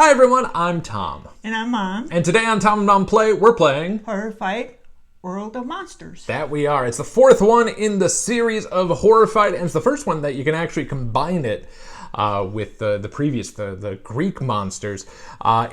Hi everyone, I'm Tom. And I'm Mom. And today on Tom and Mom Play, we're playing Horrified World of Monsters. That we are. It's the fourth one in the series of Horrified, and it's the first one that you can actually combine it with the previous, the Greek monsters.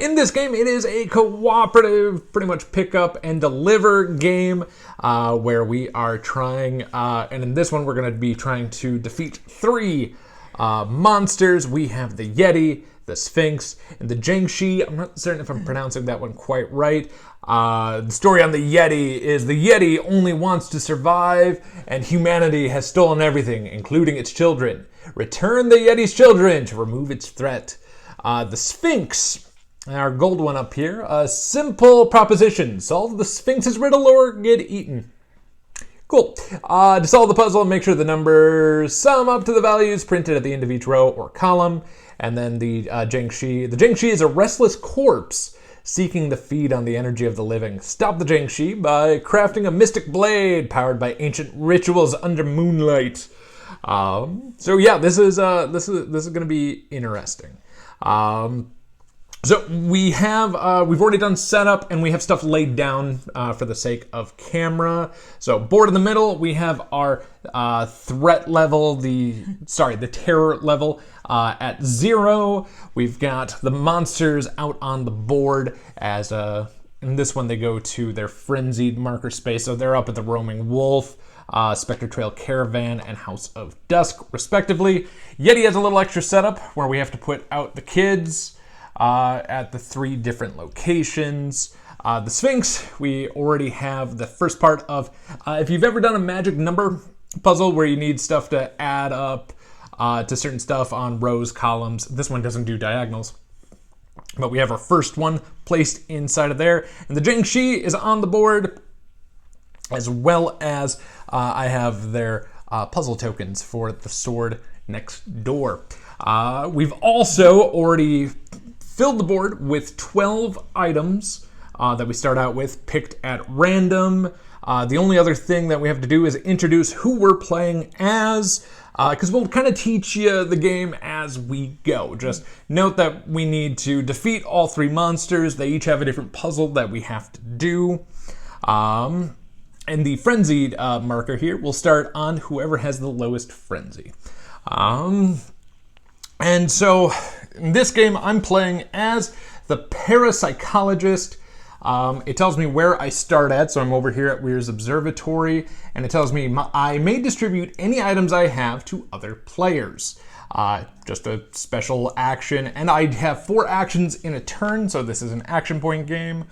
In this game, it is a cooperative, pretty much pick up and deliver game where we are trying, and in this one we're going to be trying to defeat three monsters. We have the Yeti, the Sphinx, and the Jiangshi. I'm not certain if I'm pronouncing that one quite right. The story on the Yeti is the Yeti only wants to survive, and humanity has stolen everything, including its children. Return the Yeti's children to remove its threat. The Sphinx, our gold one up here, a simple proposition. Solve the Sphinx's riddle or get eaten. Cool. To solve the puzzle, make sure the numbers sum up to the values printed at the end of each row or column. And then the Jiangshi. The Jiangshi is a restless corpse seeking to feed on the energy of the living. Stop the Jiangshi by crafting a mystic blade powered by ancient rituals under moonlight. So yeah, this is going to be interesting. So we've already done setup and we have stuff laid down for the sake of camera. So board in the middle, we have our threat level, the terror level at 0. We've got the monsters out on the board as in this one they go to their frenzied marker space. So they're up at the Roaming Wolf, Spectre Trail Caravan, and House of Dusk, respectively. Yeti has a little extra setup where we have to put out the kids at the 3 different locations. The Sphinx, we already have the first part of, if you've ever done a magic number puzzle where you need stuff to add up to certain stuff on rows, columns, this one doesn't do diagonals. But we have our first one placed inside of there. And the Jiangshi is on the board, as well as I have their puzzle tokens for the sword next door. We've also already filled the board with 12 items that we start out with, picked at random. The only other thing that we have to do is introduce who we're playing as, because we'll kind of teach you the game as we go. Just note that we need to defeat all 3 monsters. They each have a different puzzle that we have to do. And the frenzied marker here will start on whoever has the lowest frenzy. And so in this game, I'm playing as the parapsychologist. It tells me where I start at, so I'm over here at Weir's Observatory, and it tells me I may distribute any items I have to other players. Just a special action, and I have 4 actions in a turn, so this is an action point game.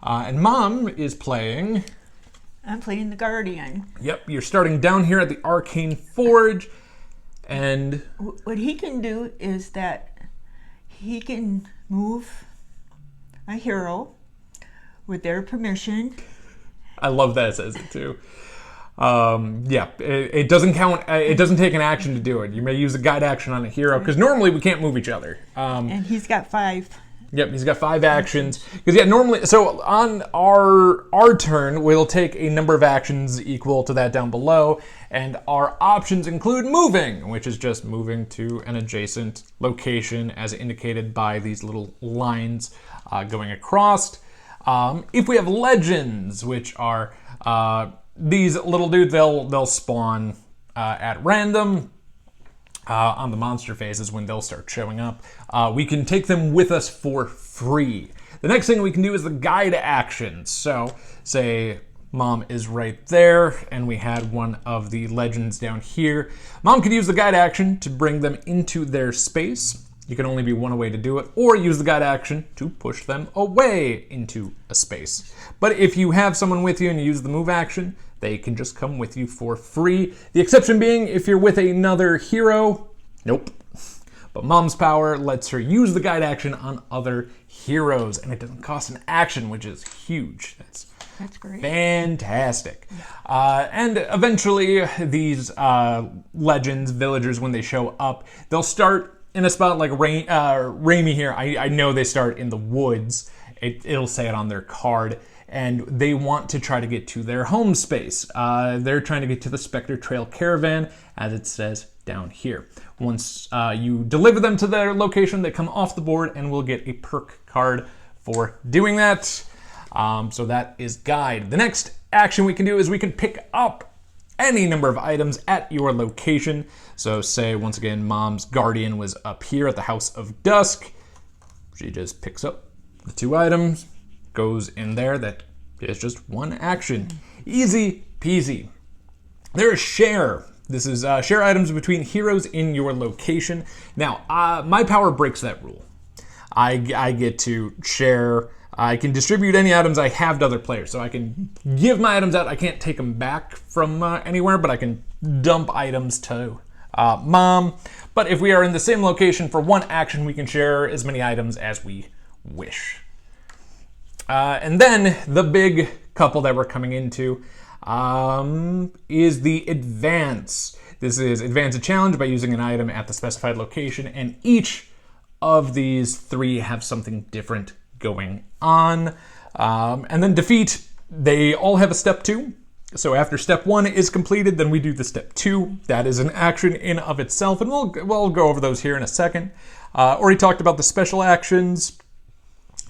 And Mom is playing... I'm playing the Guardian. Yep, you're starting down here at the Arcane Forge, and... What he can do is that he can move a hero with their permission. I love that it says it too. Yeah, it doesn't count. It doesn't take an action to do it. You may use a guide action on a hero because normally we can't move each other. And he's got 5. Yep, he's got 5 actions. Because yeah, normally, so on our turn, we'll take a number of actions equal to that down below, and our options include moving, which is just moving to an adjacent location as indicated by these little lines going across. If we have legends, which are these little dudes, they'll spawn at random. On the monster phases when they'll start showing up. We can take them with us for free. The next thing we can do is the guide action. So, say Mom is right there, and we had one of the legends down here. Mom can use the guide action to bring them into their space. You can only be one way to do it, or use the guide action to push them away into a space. But if you have someone with you and you use the move action, they can just come with you for free. The exception being if you're with another hero, nope. But Mom's power lets her use the guide action on other heroes, and it doesn't cost an action, which is huge. That's great. Fantastic. And eventually these legends, villagers, when they show up, they'll start in a spot like Raimi here. I know they start in the woods. It'll say it on their card. And they want to try to get to their home space. They're trying to get to the Spectre Trail Caravan, as it says down here. Once you deliver them to their location, they come off the board and we'll get a perk card for doing that. So that is guide. The next action we can do is we can pick up any number of items at your location. So say, once again, Mom's guardian was up here at the House of Dusk. She just picks up the 2 items, goes in there. That is just one action. Easy peasy. There is share. This is share items between heroes in your location. Now, my power breaks that rule. I get to share. I can distribute any items I have to other players. So I can give my items out. I can't take them back from anywhere, but I can dump items to Mom. But if we are in the same location for one action, we can share as many items as we wish. And then the big couple that we're coming into is the advance. This is advance a challenge by using an item at the specified location, and each of these 3 have something different going on. And then defeat, they all have a step 2. So after step 1 is completed, then we do the step 2. That is an action in of itself, and we'll go over those here in a second. Already talked about the special actions.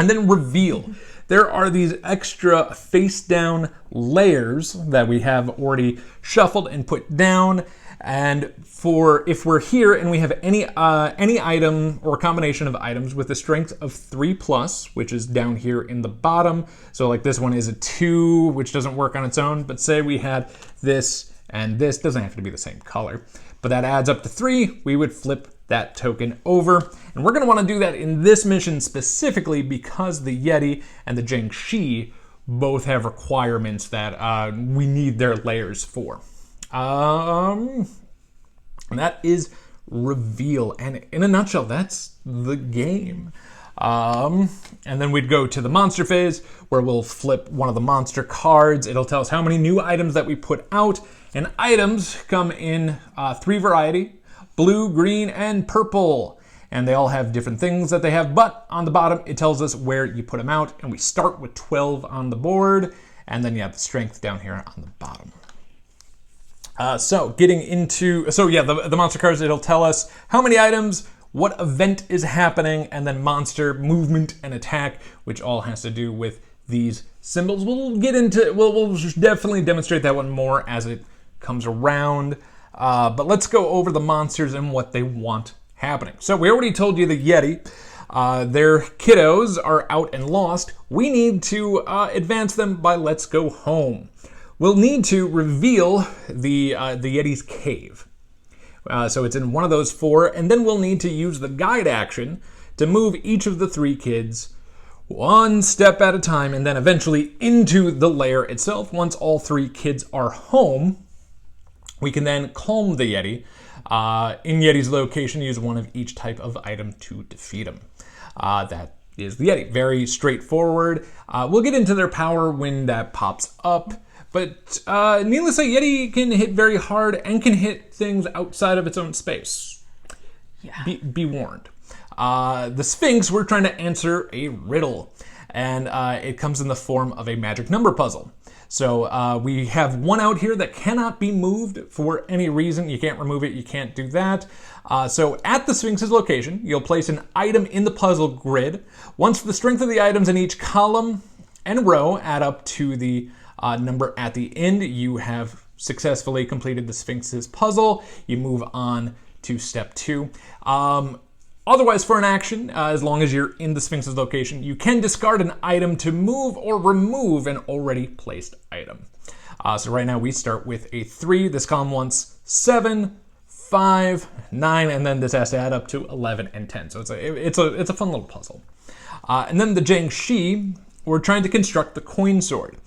And then reveal. There are these extra face down layers that we have already shuffled and put down. And for if we're here and we have any item or combination of items with a strength of 3+, which is down here in the bottom. So like this one is a 2, which doesn't work on its own. But say we had this and this, doesn't have to be the same color, but that adds up to 3. We would flip that token over. And we're going to want to do that in this mission specifically because the Yeti and the Jiangshi both have requirements that we need their layers for. And that is reveal. And in a nutshell, that's the game. And then we'd go to the monster phase where we'll flip one of the monster cards. It'll tell us how many new items that we put out. And items come in 3 variety: blue, green, and purple. And they all have different things that they have, but on the bottom, it tells us where you put them out. And we start with 12 on the board, and then you have the strength down here on the bottom. The monster cards, it'll tell us how many items, what event is happening, and then monster movement and attack, which all has to do with these symbols. We'll definitely demonstrate that one more as it comes around. But let's go over the monsters and what they want happening. So we already told you the Yeti. Their kiddos are out and lost. We need to advance them by let's go home. We'll need to reveal the Yeti's cave. So it's in one of those 4, and then we'll need to use the guide action to move each of the 3 kids one step at a time, and then eventually into the lair itself. Once all 3 kids are home, we can then calm the Yeti. In Yeti's location, use one of each type of item to defeat him. That is the Yeti. Very straightforward. We'll get into their power when that pops up. But needless to say, Yeti can hit very hard and can hit things outside of its own space. Yeah. Be warned. The Sphinx, we're trying to answer a riddle. And it comes in the form of a magic number puzzle. So we have one out here that cannot be moved for any reason. You can't remove it. You can't do that. So at the Sphinx's location, you'll place an item in the puzzle grid. Once the strength of the items in each column and row add up to the number at the end, you have successfully completed the Sphinx's puzzle. You move on to step 2. Otherwise, for an action, as long as you're in the Sphinx's location, you can discard an item to move or remove an already placed item. So right now we start with a 3. This column wants 7, 5, 9, and then this has to add up to 11 and 10. So it's a fun little puzzle. And then the Jiangshi, we're trying to construct the coin sword.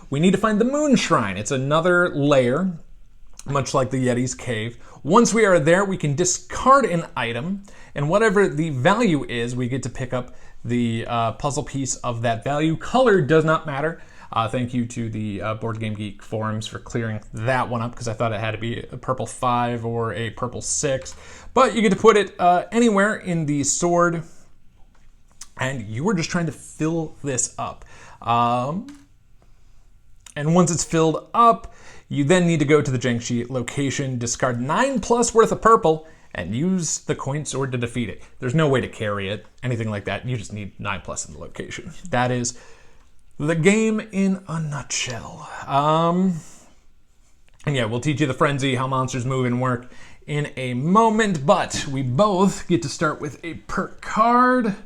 We need to find the moon shrine. It's another layer, much like the Yeti's cave. Once we are there, we can discard an item, and whatever the value is, we get to pick up the puzzle piece of that value. Color does not matter. Thank you to the Board Game Geek forums for clearing that one up, because I thought it had to be a purple 5 or a purple 6. But you get to put it anywhere in the sword, and you were just trying to fill this up. And once it's filled up, you then need to go to the Jiangshi location, discard 9+ worth of purple, and use the coin sword to defeat it. There's no way to carry it, anything like that. You just need 9+ in the location. That is the game in a nutshell. And yeah, we'll teach you the frenzy, how monsters move and work in a moment, but we both get to start with a perk card.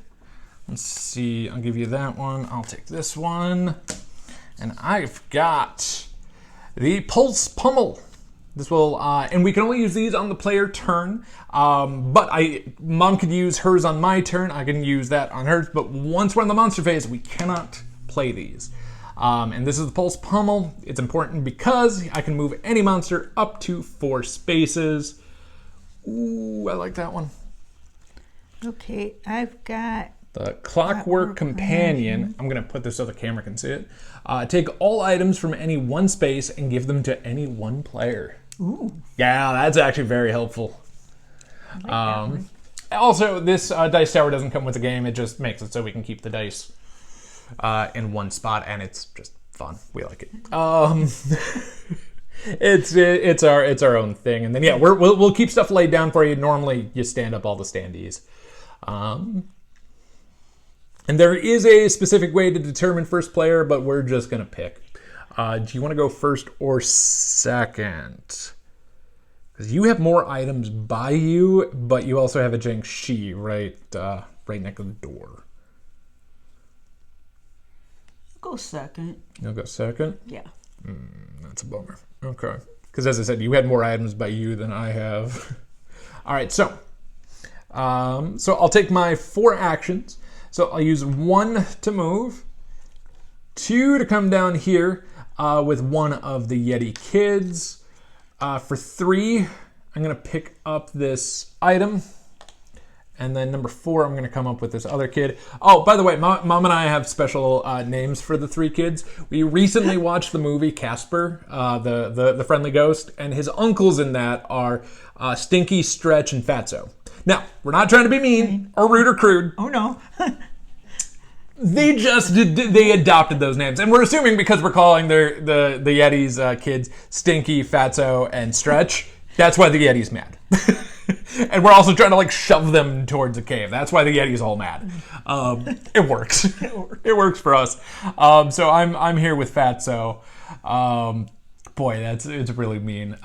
Let's see, I'll give you that one. I'll take this one. And I've got the Pulse Pummel. This will, and we can only use these on the player turn, but Mom could use hers on my turn. I can use that on hers, but once we're in the monster phase, we cannot play these. And this is the Pulse Pummel. It's important because I can move any monster up to 4 spaces. Ooh, I like that one. Okay, I've got the Clockwork Companion. I'm going to put this so the camera can see it. Take all items from any 1 space and give them to any 1 player. Ooh. Yeah, that's actually very helpful. Also, this dice tower doesn't come with the game. It just makes it so we can keep the dice in 1 spot, and it's just fun. We like it. It's our own thing, and then yeah, we'll keep stuff laid down for you. Normally, you stand up all the standees. And there is a specific way to determine first player, but we're just going to pick. Do you want to go first or second? Because you have more items by you, but you also have a Jiangshi right next to the door. Go second. You'll go second? Yeah. That's a bummer. Okay. Because as I said, you had more items by you than I have. All right, so I'll take my 4 actions. So I'll use 1 to move, 2 to come down here with one of the Yeti kids. For 3, I'm going to pick up this item. And then number 4, I'm going to come up with this other kid. Oh, by the way, Mom and I have special names for the 3 kids. We recently watched the movie Casper, the friendly ghost, and his uncles in that are Stinky, Stretch, and Fatso. Now, we're not trying to be mean or rude or crude. Oh, no. They adopted those names. And we're assuming because we're calling the Yeti's kids Stinky, Fatso, and Stretch, that's why the Yeti's mad. And we're also trying to shove them towards a cave. That's why the Yeti's all mad. It works. It works for us. So I'm here with Fatso. Boy, it's really mean.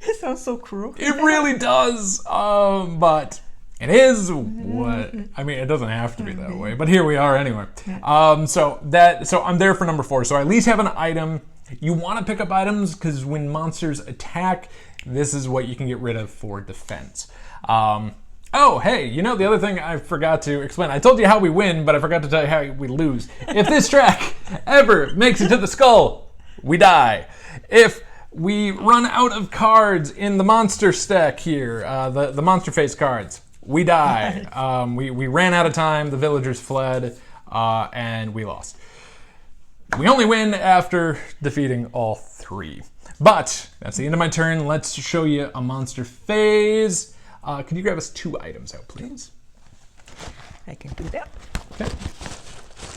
It sounds so cruel. It really does. But it is what it doesn't have to be that way. But here we are anyway. So I'm there for number 4. So I at least have an item. You want to pick up items because when monsters attack, this is what you can get rid of for defense. Oh, hey, the other thing I forgot to explain. I told you how we win, but I forgot to tell you how we lose. If this track ever makes it to the skull, we die. If we run out of cards in the monster stack here, the monster face cards, we die. We ran out of time, the villagers fled, and we lost. We only win after defeating all 3. But that's the end of my turn. Let's show you a monster phase. Can you grab us 2 items out, please? I can do that. Okay.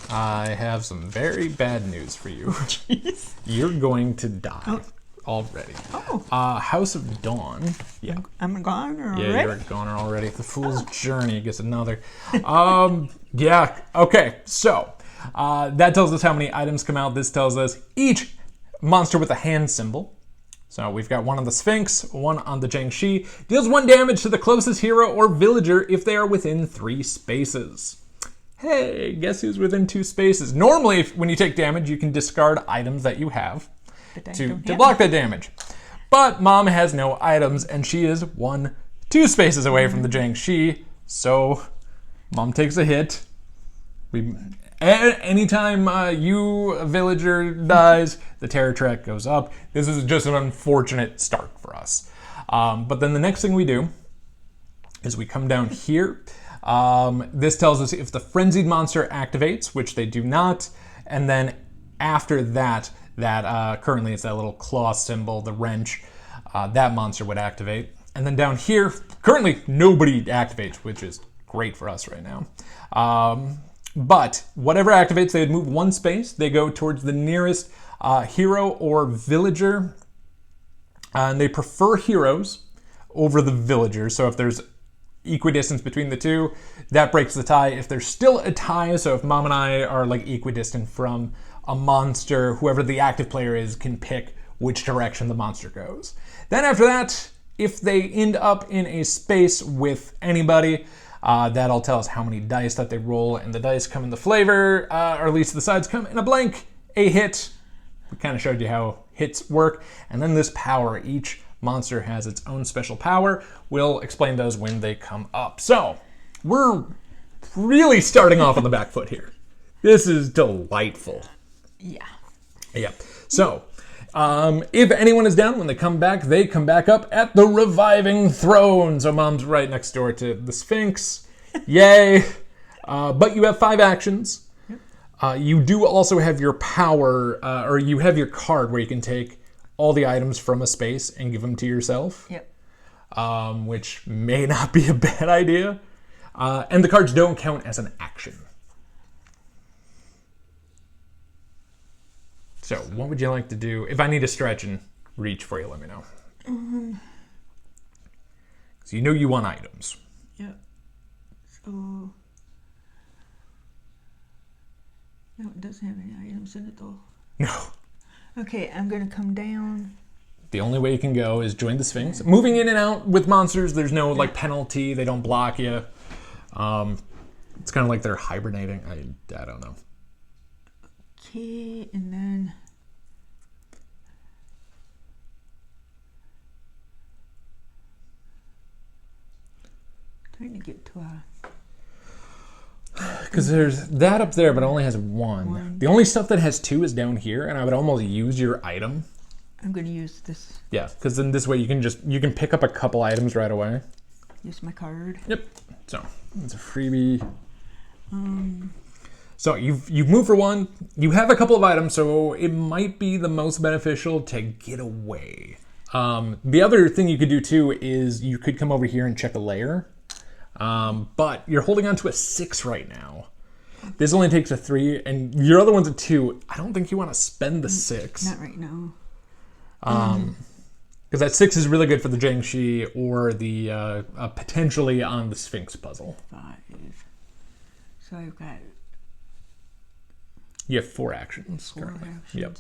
I have some very bad news for you. Jeez. You're going to die already. Oh. House of Dawn. Yeah. I'm a goner already? Yeah, you're a goner already. The Fool's Journey gets another. Yeah. Okay. So that tells us how many items come out. This tells us each monster with a hand symbol. So we've got 1 on the Sphinx, 1 on the Jiangshi. Deals 1 damage to the closest hero or villager if they are within 3 spaces. Hey, guess who's within 2 spaces? Normally, when you take damage, you can discard items that you have to block that damage. But Mom has no items, and she is 2 spaces away from the Jiangshi, so Mom takes a hit. Anytime a villager dies, the terror track goes up. This is just an unfortunate start for us. But then the next thing we do is we come down here. This tells us if the frenzied monster activates, which they do not, and then after that currently it's that little claw symbol, the wrench, that monster would activate. And then down here, currently nobody activates, which is great for us right now. But whatever activates, they would move one space. They go towards the nearest hero or villager. And they prefer heroes over the villagers. So if there's equidistance between the two, that breaks the tie. If there's still a tie, so if Mom and I are like equidistant from a monster, whoever the active player is can pick which direction the monster goes. Then after that, if they end up in a space with anybody, that'll tell us how many dice that they roll, and the dice come in the flavor, or at least the sides come in a blank, a hit. We kind of showed you how hits work. And then this power, each monster has its own special power. We'll explain those when they come up. So, we're really starting off on the back foot here. This is delightful. Yeah. Yeah. So, if anyone is down, when they come back up at the reviving throne. So Mom's right next door to the Sphinx. Yay. But you have 5 actions. You do also have your power, or you have your card where you can take all the items from a space and give them to yourself. Yep. Which may not be a bad idea. And the cards don't count as an action. So, what would you like to do? If I need to stretch and reach for you, let me know. Because you know you want items. Yeah. So... No, it doesn't have any items in it though. No. Okay, I'm gonna come down. The only way you can go is join the Sphinx. Moving in and out with monsters, there's no like penalty. They don't block you. It's kind of like they're hibernating. I don't know. Okay, and then trying to get to a. Because there's that up there, but it only has 1. The only stuff that has 2 is down here, and I would almost use your item. I'm going to use this. Yeah, because then this way you can pick up a couple items right away. Use my card. Yep. So it's a freebie. So you've moved for 1. You have a couple of items, so it might be the most beneficial to get away. The other thing you could do too is you could come over here and check a layer. But you're holding on to a 6 right now. This only takes a 3, and your other one's a 2. I don't think you want to spend the 6. Not right now. Because that 6 is really good for the Jiangshi or the potentially on the Sphinx puzzle. 5. So I've got... You have 4 actions 4 currently. actions. Yep.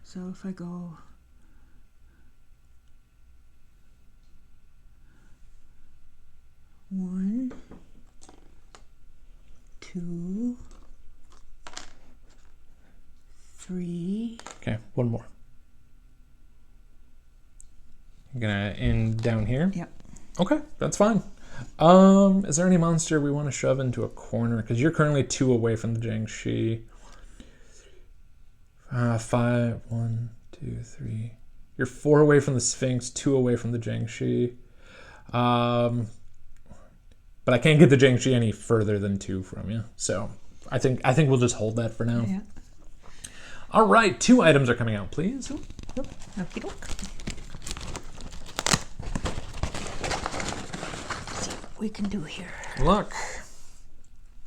So if I go... 1, 2, 3. Okay, 1 more. You're gonna end down here? Yep. Okay, that's fine. Is there any monster we want to shove into a corner? Because you're currently 2 away from the Jiangshi. 5, 1, 2, 3. You're 4 away from the Sphinx, 2 away from the Jiangshi. But I can't get the Jiangshi any further than 2 from you. So I think we'll just hold that for now. Yeah. All right, 2 items are coming out, please. Yep. Okie doke. See what we can do here. Luck.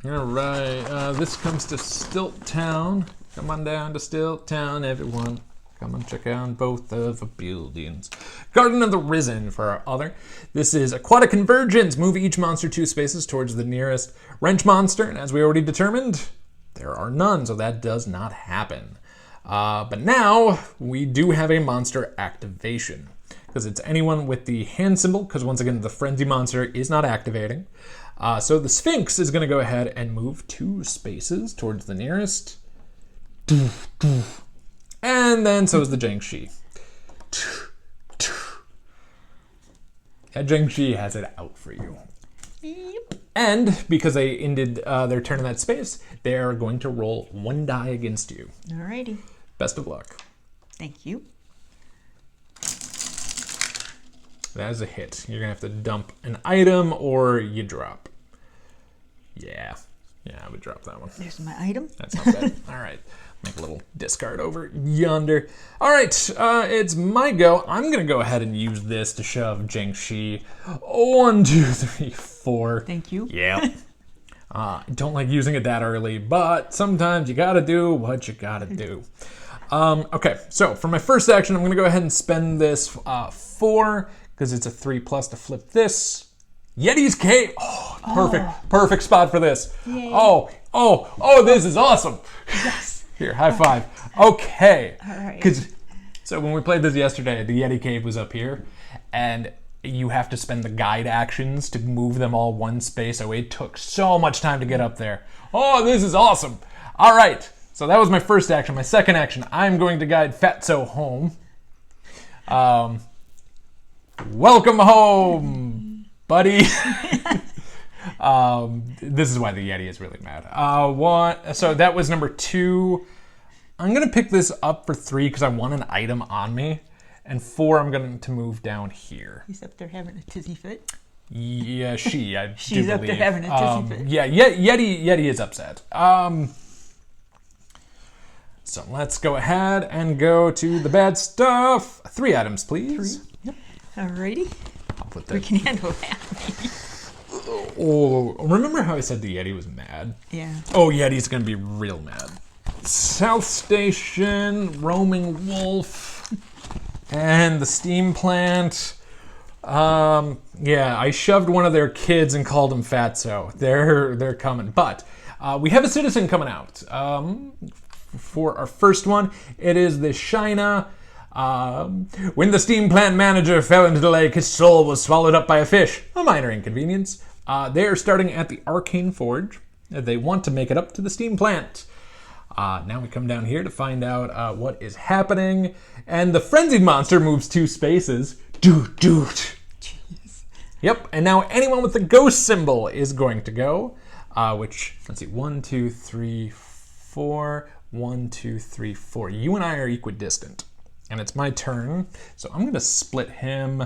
All right, this comes to Stilt Town. Come on down to Stilt Town, everyone. Come and check out both of the buildings. Garden of the Risen for our other. This is Aquatic Convergence. Move each monster 2 spaces towards the nearest wrench monster. And as we already determined, there are none, so that does not happen. But now we do have a monster activation. Because it's anyone with the hand symbol, because once again, the frenzy monster is not activating. So the Sphinx is going to go ahead and move 2 spaces towards the nearest. And then so is the Jiangshi. That Jiangshi has it out for you. Yep. And because they ended their turn in that space, they are going to roll 1 die against you. Alrighty. Best of luck. Thank you. That is a hit. You're going to have to dump an item or you drop. Yeah. Yeah, I would drop that one. There's my item. That's not bad. All right. Make a little discard over yonder. All right, it's my go. I'm going to go ahead and use this to shove Jiangshi. 1, 2, 3, 4. Thank you. Yeah. Don't like using it that early, but sometimes you gotta do what you gotta do. Okay, so for my first action, I'm gonna go ahead and spend this 4, because it's a 3+ to flip this. Yeti's Cave! Oh, perfect spot for this. Yay. Oh, this is awesome. Yes. Here, high five. Okay. All right. So when we played this yesterday, the Yeti Cave was up here, and you have to spend the guide actions to move them all one space. So it took so much time to get up there. Oh, this is awesome. All right. So that was my first action. My second action, I'm going to guide Fatso home. Welcome home, buddy. This is why the Yeti is really mad. So that was number 2. I'm going to pick this up for 3 because I want an item on me. And 4, I'm going to move down here. He's up there having a tizzy fit. Yeah, I She's do up believe. there having a tizzy fit. Yeah, Yeti is upset. So let's go ahead and go to the bad stuff. 3 items, please. 3. Yep. Alrighty. I'll put We that. can handle that. Oh, remember how I said the Yeti was mad? Yeah. Oh, Yeti's gonna be real mad. South Station, Roaming Wolf, and the steam plant. Yeah, I shoved one of their kids and called him Fatso. They're coming, but we have a citizen coming out. For our first one, it is the Shina. When the steam plant manager fell into the lake, his soul was swallowed up by a fish. A minor inconvenience. They are starting at the Arcane Forge. They want to make it up to the steam plant. Now we come down here to find out what is happening. And the frenzied monster moves 2 spaces. Doot. Jeez. Yep, and now anyone with the ghost symbol is going to go. Which, let's see, 1, 2, 3, 4. 1, 2, 3, 4. You and I are equidistant. And it's my turn. So I'm going to split him.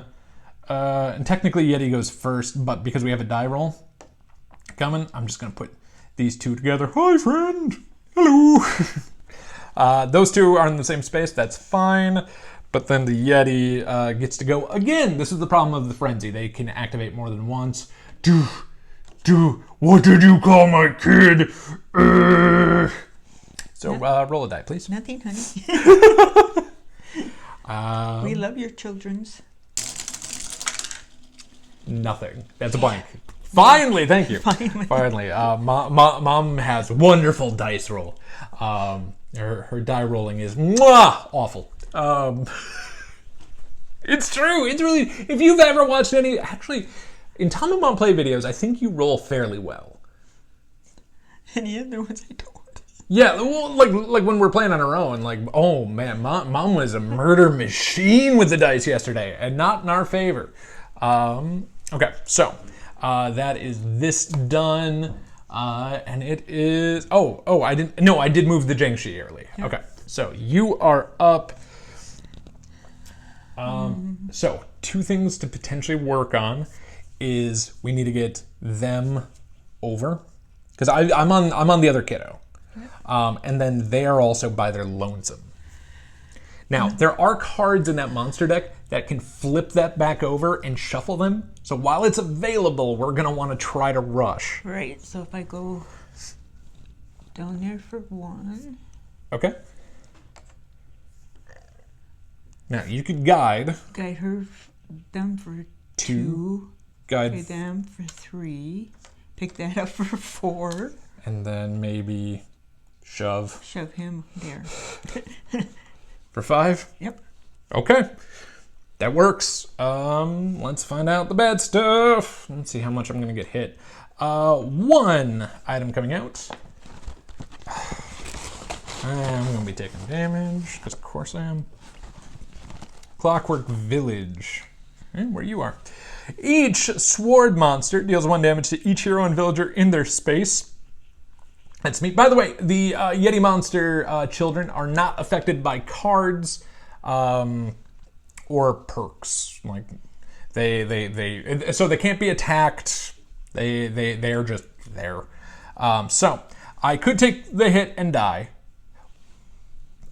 And technically Yeti goes first, but because we have a die roll coming, I'm just going to put these 2 together. Hi, friend. Hello. Those 2 are in the same space. That's fine. But then the Yeti gets to go again. This is the problem of the frenzy. They can activate more than once. What did you call my kid? So roll a die, please. Nothing, honey. We love your children's. Nothing. That's a blank. Finally, thank you. Finally. Mom has wonderful dice roll. Her die rolling is awful. It's true. It's really. If you've ever watched any, actually, in Tom and Mom play videos, I think you roll fairly well. Any other ones I don't. Yeah, well, like when we're playing on our own, like, oh man, Mom was a murder machine with the dice yesterday, and not in our favor. Okay, so that is this done, and it is. I did move the Jiangshi early. Yeah. Okay, so you are up. So 2 things to potentially work on is we need to get them over because I'm on the other kiddo. And then they are also by their lonesome. Now, there are cards in that monster deck that can flip that back over and shuffle them. So while it's available, we're going to want to try to rush. Right, so if I go down there for 1. Okay. Now, you could guide. Guide them for 2. Guide them for 3. Pick that up for 4. And then maybe shove. Shove him there. For 5? Yep. Okay. That works. Let's find out the bad stuff. Let's see how much I'm going to get hit. 1 item coming out. I'm going to be taking damage, because of course I am. Clockwork Village. Where you are. Each sword monster deals 1 damage to each hero and villager in their space. That's me. By the way, the Yeti monster children are not affected by cards or perks. Like so they can't be attacked. They are just there. So I could take the hit and die.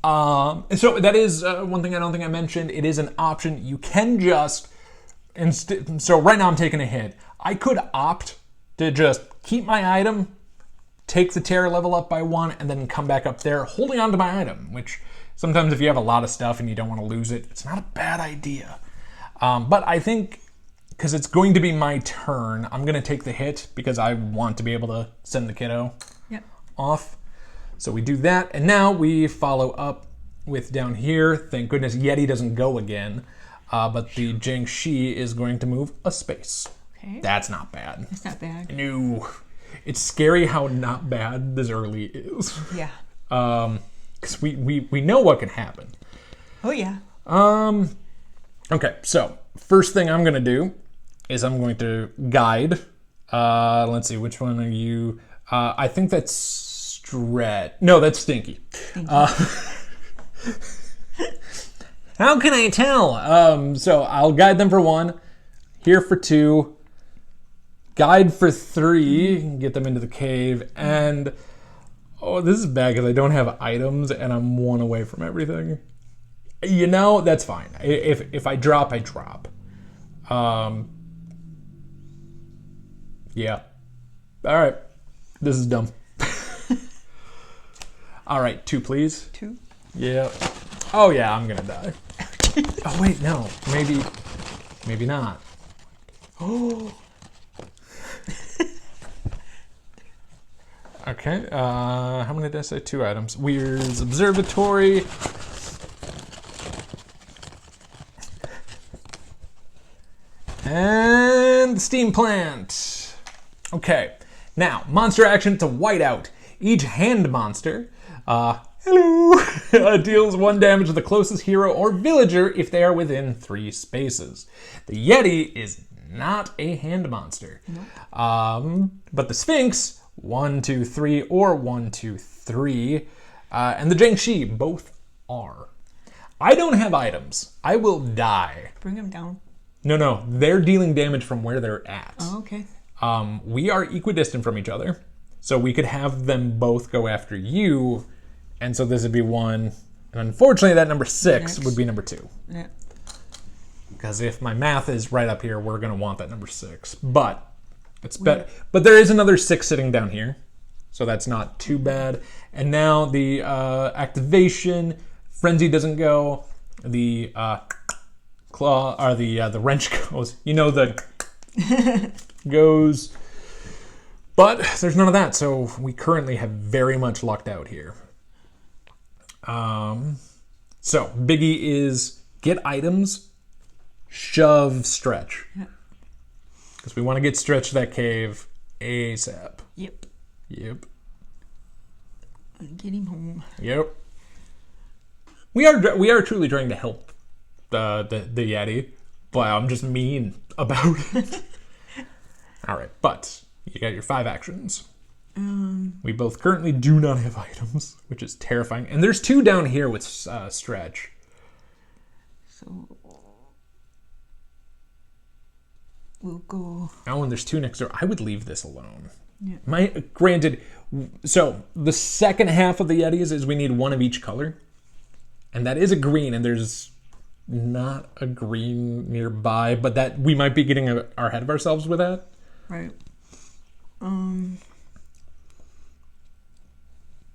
So that is one thing I don't think I mentioned. It is an option. You can just so right now I'm taking a hit. I could opt to just keep my item take the terror level up by 1, and then come back up there holding on to my item, which sometimes if you have a lot of stuff and you don't want to lose it, it's not a bad idea. But I think, because it's going to be my turn, I'm going to take the hit because I want to be able to send the kiddo off. So we do that, and now we follow up with down here. Thank goodness Yeti doesn't go again, but the Jiangshi is going to move a space. Okay. That's not bad. It's not bad. No. It's scary how not bad this early is. Yeah. Because we know what can happen. Oh, yeah. Okay, so first thing I'm going to do is I'm going to guide. Let's see, which one are you? I think that's Stret. No, that's Stinky. How can I tell? So I'll guide them for 1, here for 2, guide for 3, get them into the cave, and oh, this is bad because I don't have items and I'm 1 away from everything. You know, that's fine. If I drop, I drop. Yeah. All right. This is dumb. All right, 2, please. 2. Yeah. Oh yeah, I'm gonna die. Oh wait, no. Maybe not. Oh. Okay. How many did I say? 2 items. Weir's Observatory. And the Steam Plant. Okay. Now, monster action to whiteout. Each hand monster, hello, deals 1 damage to the closest hero or villager if they are within 3 spaces. The Yeti is not a hand monster. Nope. But the Sphinx, 1, 2, 3, or 1, 2, 3, and the Jiangshi both are. I don't have items. I will die. Bring them down. No, they're dealing damage from where they're at. Oh, okay. We are equidistant from each other, so we could have them both go after you, and so this would be 1. And unfortunately, that number 6 would be number 2. Yeah. Because if my math is right up here, we're going to want that number 6. But it's better. But there is another 6 sitting down here, so that's not too bad. And now the activation, Frenzy doesn't go. The claw or the wrench goes. You know, the goes. But there's none of that, so we currently have very much lucked out here. So biggie is get items, shove, stretch. Because we want to get Stretch to that cave ASAP. Yep. Get him home. Yep. We are truly trying to help the Yeti, but I'm just mean about it. All right, but you got your 5 actions. We both currently do not have items, which is terrifying. And there's 2 down here with Stretch. So we'll go. Oh, and there's 2 next door. I would leave this alone. Yeah. Granted, so the second half of the Yetis is we need 1 of each color. And that is a green, and there's not a green nearby, but that we might be getting ahead of ourselves with that. Right.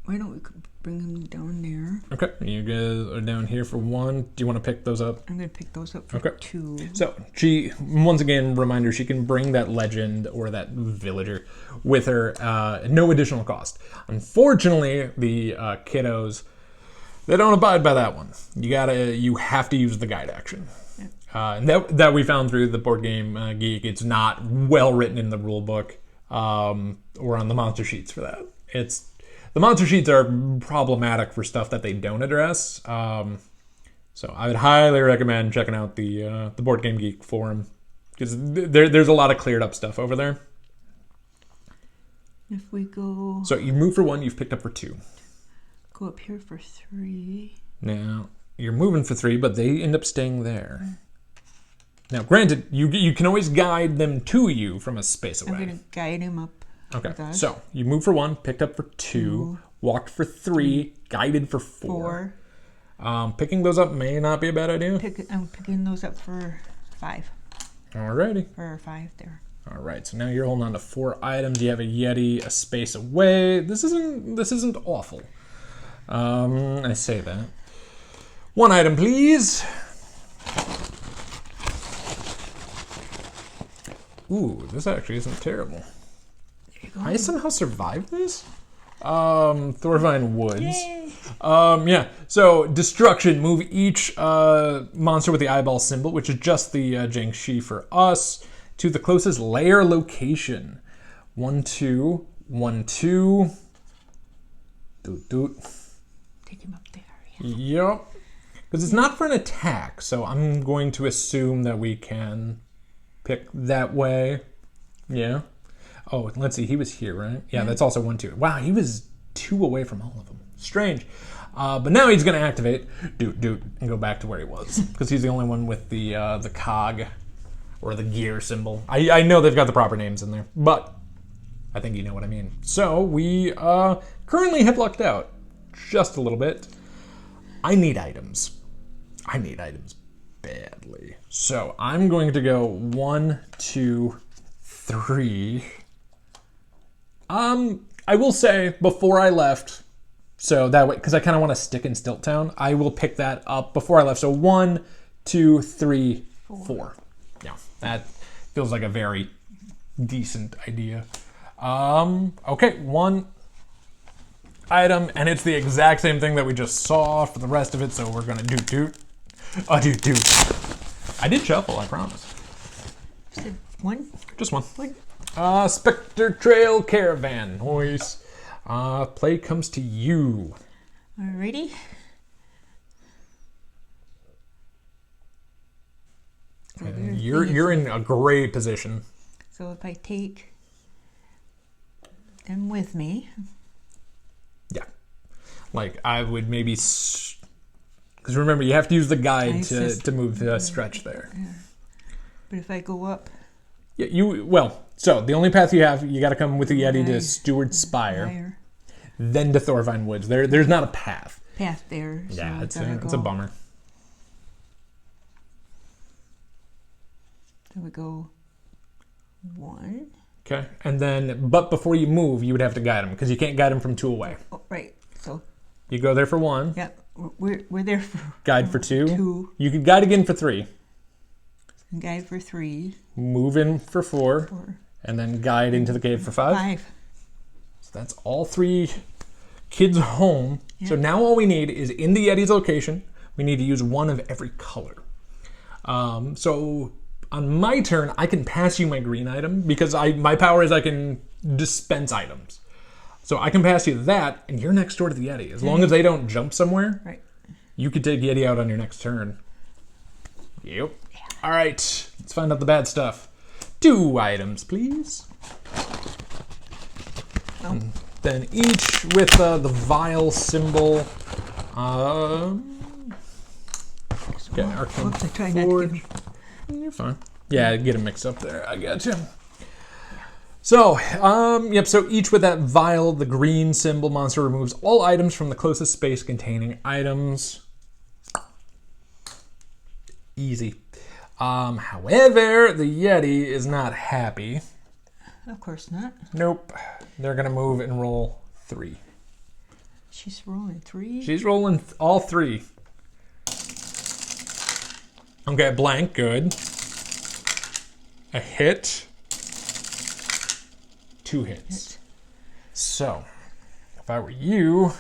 Why don't we bring them down there? Okay, you guys are down here for 1. Do you want to pick those up? I'm going to pick those up for 2. So she, once again, reminder, she can bring that legend or that villager with her at no additional cost. Unfortunately, the kiddos, they don't abide by that one. You have to use the guide action. And that we found through the Board Game Geek. It's not well written in the rule book or on the monster sheets for that. The monster sheets are problematic for stuff that they don't address. So I would highly recommend checking out the Board Game Geek forum because there's a lot of cleared up stuff over there. If we go... So you move for 1, you've picked up for 2. Go up here for 3. Now, you're moving for 3, but they end up staying there. Now, granted, you can always guide them to you from a space away. I'm going to guide him up. Okay, so you moved for 1, picked up for 2, walked for 3, guided for 4. Picking those up may not be a bad idea. I'm picking those up for 5. Alrighty. For 5 there. All right, so now you're holding on to 4 items. You have a Yeti a space away. This isn't awful. I say that. 1 item, please. Ooh, this actually isn't terrible. I somehow survived this? Thorvine Woods. Yay. Yeah, so destruction. Move each monster with the eyeball symbol, which is just the Jiangshi for us, to the closest lair location. 1, 2, 1, 2. Doot, doot. Take him up there. Yep. Because it's not for an attack, so I'm going to assume that we can pick that way. Yeah. Oh, let's see. He was here, right? Yeah, that's also 1, 2. Wow, he was 2 away from all of them. Strange. But now he's going to activate Doot Doot and go back to where he was. Because he's the only one with the cog or the gear symbol. I know they've got the proper names in there, but I think you know what I mean. So we currently have lucked out just a little bit. I need items. I need items badly. So I'm going to go 1, 2, 3. I will say before I left, so that way, because I kind of want to stick in Stilt Town, I will pick that up before I left. So 1, 2, 3, 4. Yeah, that feels like a very decent idea. Okay, 1 item, and it's the exact same thing that we just saw for the rest of it, so we're gonna doot doot. Doot doot. I did shuffle, I promise. Said 1? Just 1. 1. Spectre Trail Caravan. Noise. Play comes to you. Alrighty. And you're in a great position. So if I take them with me. Yeah. Like, I would maybe... Because remember, you have to use the guide to move the stretch there. Yeah. But if I go up... Yeah, so the only path you have, you got to come with the Yeti to Stewart Spire, then to Thorvine Woods. There's not a path. Path there. So Yeah, it's a bummer. So we go 1. Okay, and then, but before you move, you would have to guide him, because you can't guide him from 2 away. Oh, right. So You go there for 1. yeah, we're there for Guide for 2. 2. You could guide again for 3. Guide for 3. Move in for 4. 4. And then guide into the cave for 5. 5. So that's all 3 kids home. Yeah. So now all we need is in the Yeti's location, we need to use 1 of every color. So on my turn, I can pass you my green item because my power is I can dispense items. So I can pass you that, and you're next door to the Yeti. As long as they don't jump somewhere, Right. you could take Yeti out on your next turn. Yep. All right, let's find out the bad stuff. 2 items, please. And then each with the vial symbol. Okay, Arcane Oops, I tried not to Forge. get You're fine. Yeah, get them mixed up there. I got you. So, yep, so each with that vial, the green symbol monster removes all items from the closest space containing items. Easy. However, the Yeti is not happy. Of course not. Nope. They're going to move and roll 3. She's rolling 3. She's rolling all 3. Okay, blank, good. A hit. 2 hits. So, if I were you,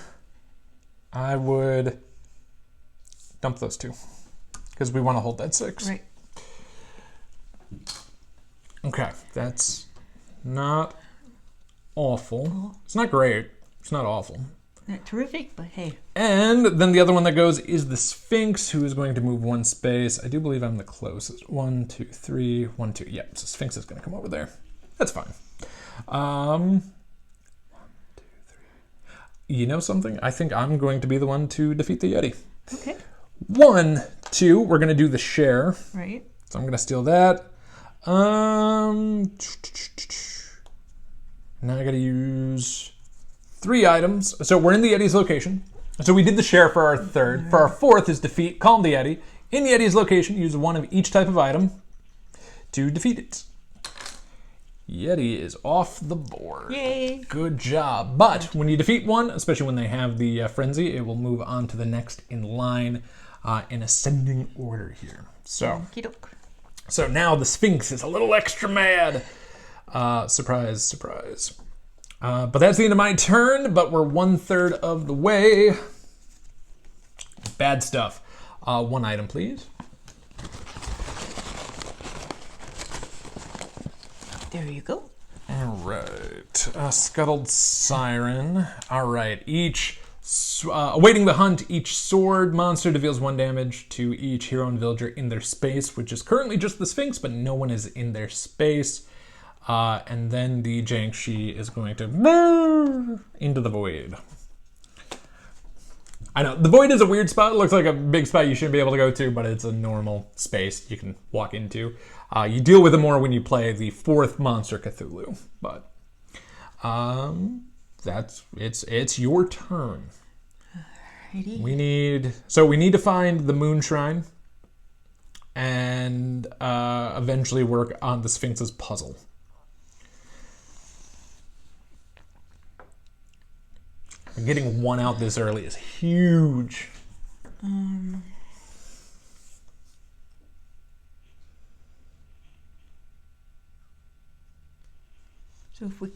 I would dump those 2. Because we want to hold that 6. Right. Okay, that's not awful. It's not great. It's not awful. Not terrific, but hey. And then the other one that goes is the Sphinx, who is going to move 1 space. I do believe I'm the closest. 1, 2, 3, 1, 2. Yep, so Sphinx is going to come over there. That's fine. 1, 2, 3. You know something? I think I'm going to be the one to defeat the Yeti. Okay. 1, 2. We're going to do the share. Right. So I'm going to steal that. Now I got to use 3 items. So we're in the Yeti's location. So we did the share for our 3rd. For our 4th is defeat, calm the Yeti. In the Yeti's location, use 1 of each type of item to defeat it. Yeti is off the board. Yay! Good job. But when you defeat one, especially when they have the frenzy, it will move on to the next in line in ascending order here. So, Okey-doke. so now the Sphinx is a little extra mad. Surprise, surprise. But that's the end of my turn, but we're 1/3 of the way. Bad stuff. One item, please. There you go. All right. Scuttled Siren. All right. Awaiting the hunt, each sword monster deals 1 damage to each hero and villager in their space, which is currently just the Sphinx, but no one is in their space. And then the Jiangshi is going to into the void. I know, the void is a weird spot. It looks like a big spot you shouldn't be able to go to, but it's a normal space you can walk into. You deal with it more when you play the 4th monster Cthulhu, but it's your turn. Alrighty. We need to find the Moon Shrine and eventually work on the Sphinx's puzzle. Getting one out this early is huge. So if we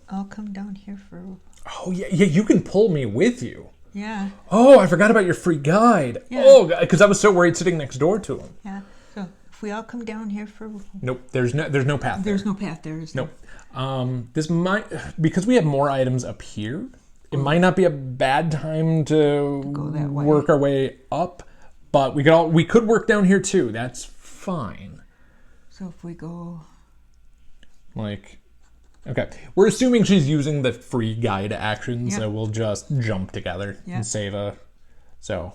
I'll come down here for. Oh yeah, you can pull me with you. Yeah. Oh, I forgot about your free guide. Yeah. Oh, because I was so worried sitting next door to him. Yeah. So if we all come down here for. Nope, there's no path. There's no path there. Nope. This might, because we have more items up here, it might not be a bad time to Go that way. work our way up, but we could work down here too. That's fine. So if we go. Like, okay, we're assuming she's using the free guide action, Yep. so we'll just jump together Yep. and save a. So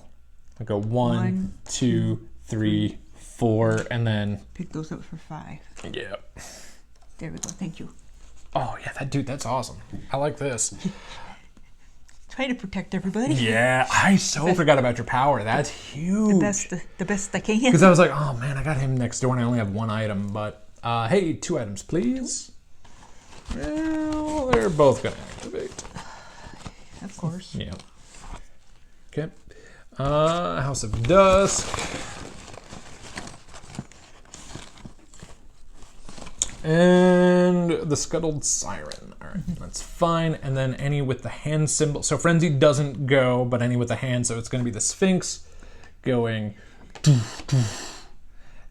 I'll go 1, One, 2, 3, 4, and then Pick those up for 5. yeah. There we go. Thank you. Oh yeah, that's awesome. I like this. Try to protect everybody. Yeah, I so forgot about your power. That's huge. The best I can. Because I was like, oh man, I got him next door and I only have 1 item. But hey, 2 items, please. Well, they're both gonna activate. Of course. Yeah. Okay. House of Dusk. And the Scuttled Siren. All right, that's fine. And then any with the hand symbol. So Frenzy doesn't go, but any with the hand. So it's going to be the Sphinx going.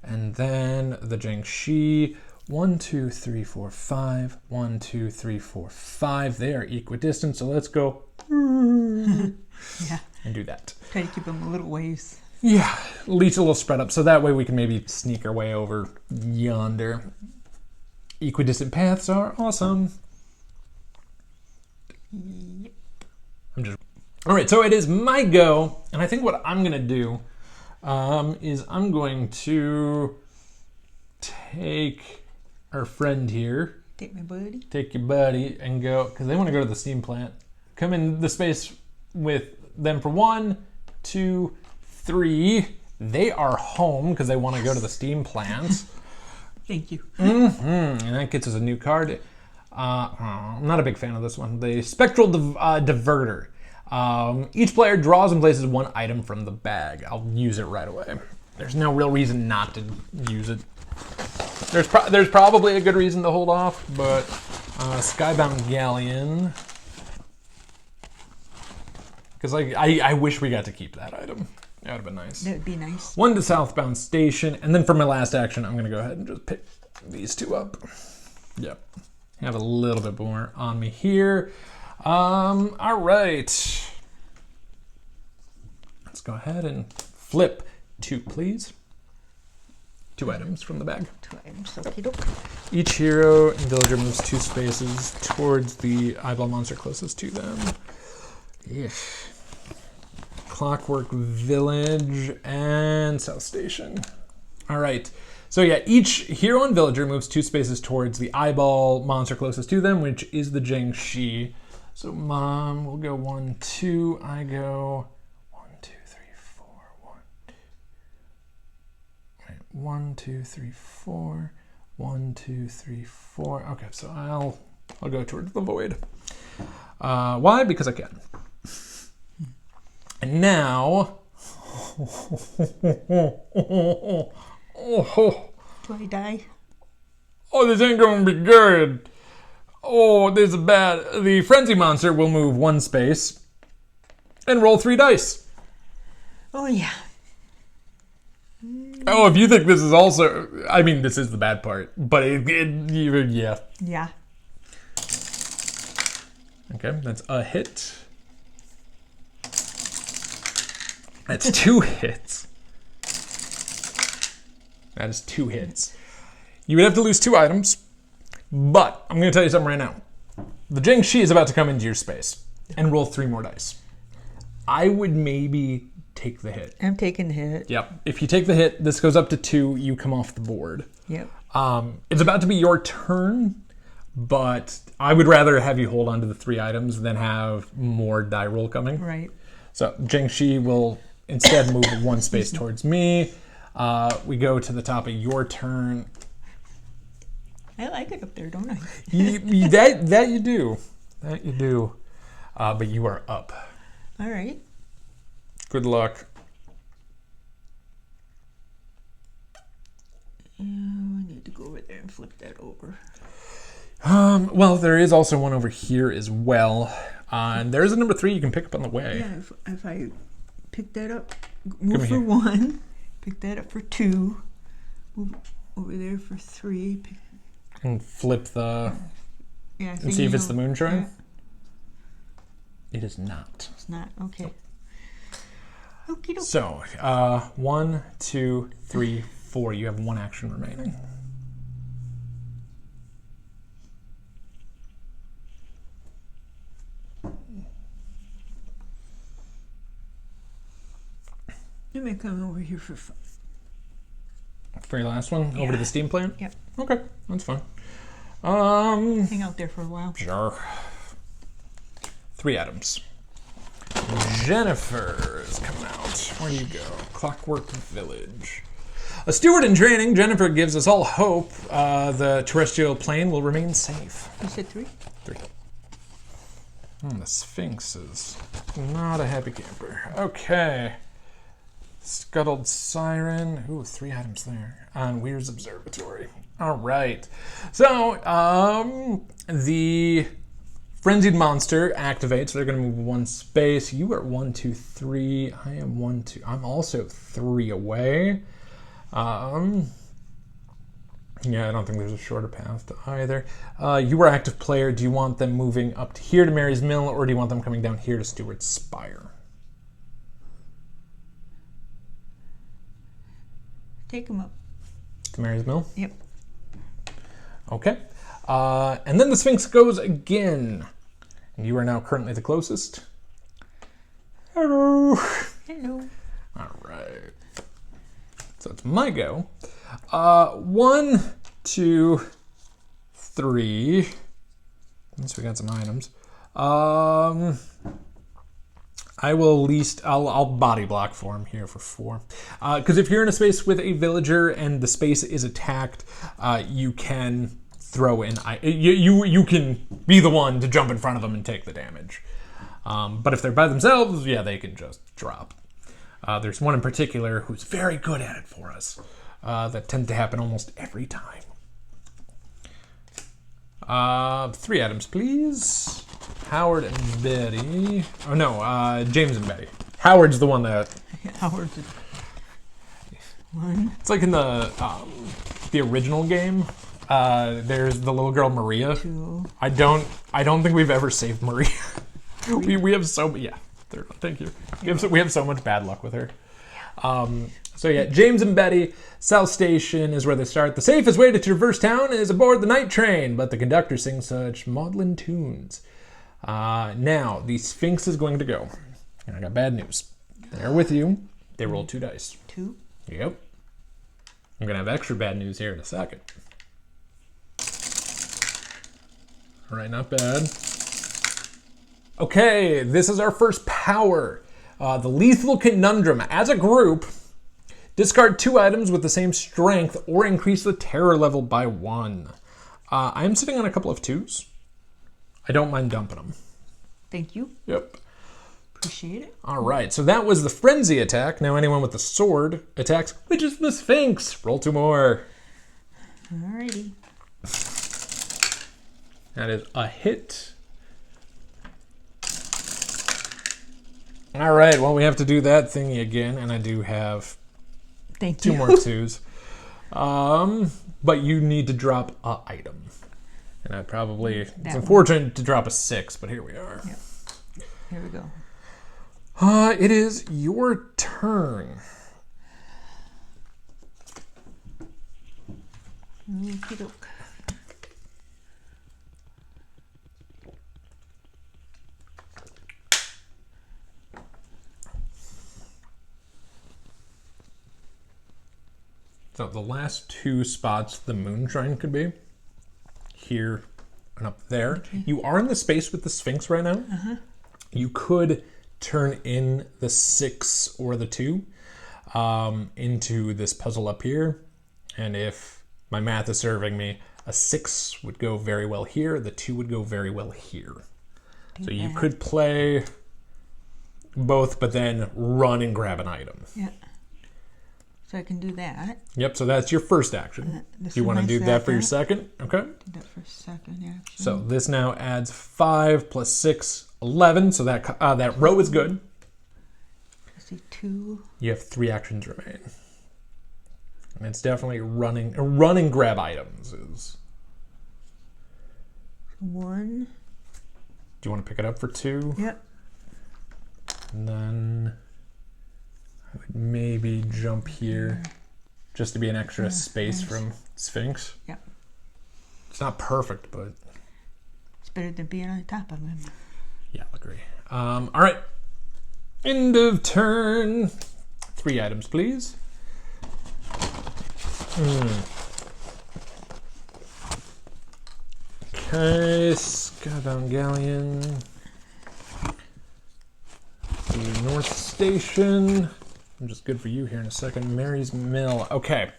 And then the Jiangshi. 1, 2, 3, 4, 5. 1, 2, 3, 4, 5. They are equidistant. So let's go. Yeah. And do that. Try to keep them a little ways. Yeah, at least a little spread up. So that way we can maybe sneak our way over yonder. Equidistant paths are awesome. Yep. All right, so it is my go, and I think what I'm gonna do is I'm going to take our friend here, Take my buddy. take your buddy, and go because they want to go to the steam plant. Come in the space with them for 1, 2, 3. They are home because they want to go to the steam plant. Thank you. And that gets us a new card. I'm not a big fan of this one. The Spectral Diverter. Each player draws and places 1 item from the bag. I'll use it right away. There's no real reason not to use it. There's probably a good reason to hold off, but Skybound Galleon. Because I wish we got to keep that item. That would have been nice. That would be nice. 1 to Southbound Station, and then for my last action, I'm going to go ahead and just pick these 2 up. Yep. Have a little bit more on me here. All right. Let's go ahead and flip 2, please. 2 items from the bag. 2 items. Okie doke. Each hero and villager moves 2 spaces towards the eyeball monster closest to them. Yeah. Clockwork Village and South Station. All right. So yeah, each hero and villager moves 2 spaces towards the eyeball monster closest to them, which is the Jiangshi. So Mom will go 1, 2. I go 1, 2, 3, 4. 1, 2. Wait, 1, 2, 3, 4. 1, 2, 3, 4. Okay, so I'll go towards the void. Why? Because I can. And now... Do I die? Oh, this ain't gonna be good. Oh, this is bad. The frenzy monster will move 1 space and roll 3 dice. Oh, yeah. Oh, if you think this is also... I mean, this is the bad part, but yeah. Yeah. Okay, that's a hit. That's 2 hits. That is 2 hits. You would have to lose 2 items, but I'm going to tell you something right now. The Jiangshi is about to come into your space and roll 3 more dice. I would maybe take the hit. I'm taking the hit. Yep. If you take the hit, this goes up to 2. You come off the board. Yep. It's about to be your turn, but I would rather have you hold on to the 3 items than have more die roll coming. Right. So Jiangshi will instead move 1 space towards me. We go to the top of your turn. I like it up there, don't I? That you do. That you do. But you are up. All right. Good luck. I need to go over there and flip that over. Well, there is also one over here as well. And there's a number 3 you can pick up on the way. Yeah, if I pick that up, move for 1, pick that up for 2, move over there for 3. And flip the... Yeah. And see if it's the moonshine? Yeah. It is not. It's not? Okay. Okie doke. So, 1, 2, 3, 4. You have 1 action remaining. You may come over here for your last one? Over to the steam plant? Yep. Okay, that's fine. Hang out there for a while. Sure. 3 items. Jennifer is coming out. Where do you go? Clockwork Village. A steward in training, Jennifer gives us all hope the terrestrial plane will remain safe. You said 3? 3. The Sphinx is not a happy camper. Okay. Scuttled Siren. Ooh, 3 items there. On Weir's Observatory. All right. So, the Frenzied Monster activates. They're going to move 1 space. You are 1, 2, 3. I am 1, 2. I'm also 3 away. Yeah, I don't think there's a shorter path to either. You are active player. Do you want them moving up to here to Mary's Mill, or do you want them coming down here to Stewart's Spire? Take them up. To Mary's Mill? Yep. Okay. And then the Sphinx goes again. And you are now currently the closest. Hello. Hello. All right. So it's my go. 1, 2, 3. Once we got some items. I will I'll body block for him here for 4. Because if you're in a space with a villager and the space is attacked, you can throw in... You can be the one to jump in front of them and take the damage. But if they're by themselves, yeah, they can just drop. There's one in particular who's very good at it for us. That tends to happen almost every time. 3 items, please. Howard and Betty. Oh, no, James and Betty. Howard's the one that... Howard's 1. It's like in the original game. There's the little girl Maria. 2. I don't think we've ever saved Maria. we have so... Yeah, thank you. We have so much bad luck with her. So yeah, James and Betty, South Station is where they start. The safest way to traverse town is aboard the night train, but the conductor sings such maudlin tunes. Now, the Sphinx is going to go. And I got bad news. They're with you. They rolled 2 dice. 2? Yep. I'm going to have extra bad news here in a second. All right, not bad. Okay, this is our first power. The Lethal Conundrum. As a group, Discard 2 items with the same strength or increase the terror level by 1. I'm sitting on a couple of 2s. I don't mind dumping them. Thank you. Yep. Appreciate it. All right, so that was the frenzy attack. Now anyone with the sword attacks, which is the Sphinx. Roll 2 more. Alrighty. That is a hit. All right, well, we have to do that thingy again, and I do have Thank 2 you. more 2s. But you need to drop a item. And I probably, it's unfortunate to drop a 6, but here we are. Yep. Here we go. It is your turn. Okey-doke. So the last 2 spots the moonshine could be here and up there. Okay. You are in the space with the Sphinx right now. You could turn in the 6 or the 2 into this puzzle up here. And if my math is serving me, a 6 would go very well here. The 2 would go very well here. So you could play both, but then run and grab an item. Yeah. So I can do that. Yep, so that's your first action. Do you want to do that for your second? Okay. Do that for second action. So this now adds 5 plus 6, 11. So that row is good. I see 2. You have 3 actions remain. And it's definitely running grab items is. 1. Do you want to pick it up for 2? Yep. And then I would maybe jump here just to be an extra space from Sphinx. Yep. It's not perfect, but it's better than being on top of him. Yeah, I'll agree. All right. End of turn. 3 items, please. Okay, Skybound Galleon. The North Station. I'm just good for you here in a second. Mary's Mill. Okay.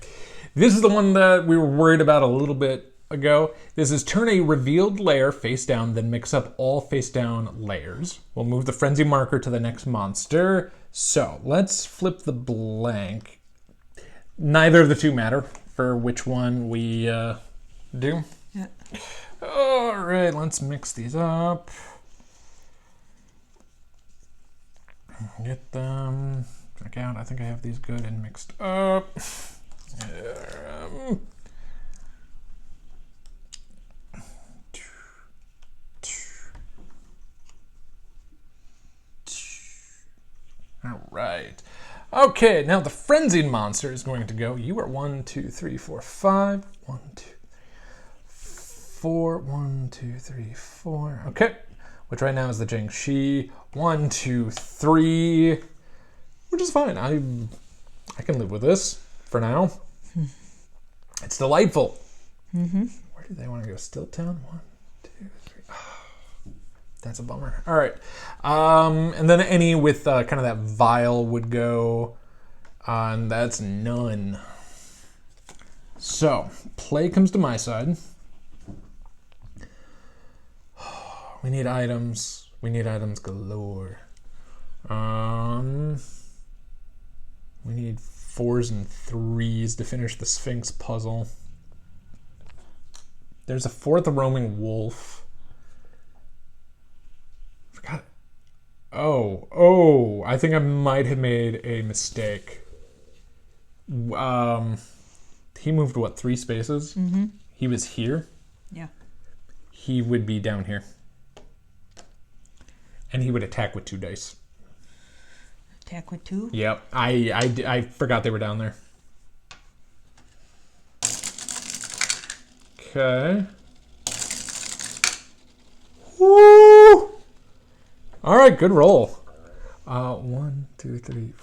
This is the one that we were worried about a little bit ago. This is turn a revealed layer face down, then mix up all face down layers. We'll move the frenzy marker to the next monster. So let's flip the blank. Neither of the 2 matter for which one we do. Yeah. All right, let's mix these up. Get them. Check out. I think I have these good and mixed up. All right. Okay, now the frenzied monster is going to go. You are 1, 2, 3, 4, 5. 1, 2, 4. 1, 2, 3, 4. Okay. Which right now is the Jiangshi. 1, 2, 3. Which is fine. I can live with this for now. It's delightful. Mm-hmm. Where do they want to go? Still Town? 1, 2, 3. Oh, that's a bummer. All right. And then any with kind of that vial would go. And that's none. So, play comes to my side. We need items. We need items galore. We need 4s and 3s to finish the Sphinx puzzle. There's a 4th roaming wolf. Forgot. Oh, I think I might have made a mistake. He moved, what, 3 spaces? Mm-hmm. He was here. Yeah. He would be down here. And he would attack with 2 dice. Attack with 2? Yep. I forgot they were down there. Okay. Woo! All right, good roll. 1, 2, 3.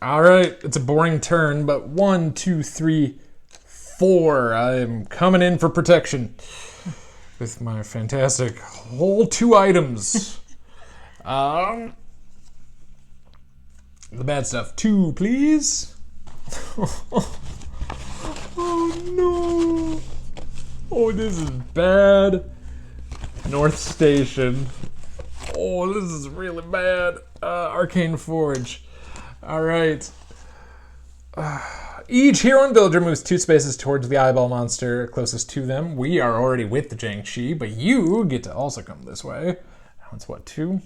All right, it's a boring turn, but 1, 2, 3, 4. I'm coming in for protection with my fantastic whole 2 items. The bad stuff. 2, please. Oh no! Oh, this is bad. North Station. Oh, this is really bad. Arcane Forge. All right. Each hero and villager moves 2 spaces towards the eyeball monster closest to them. We are already with the Jiangshi, but you get to also come this way. That's what, 2?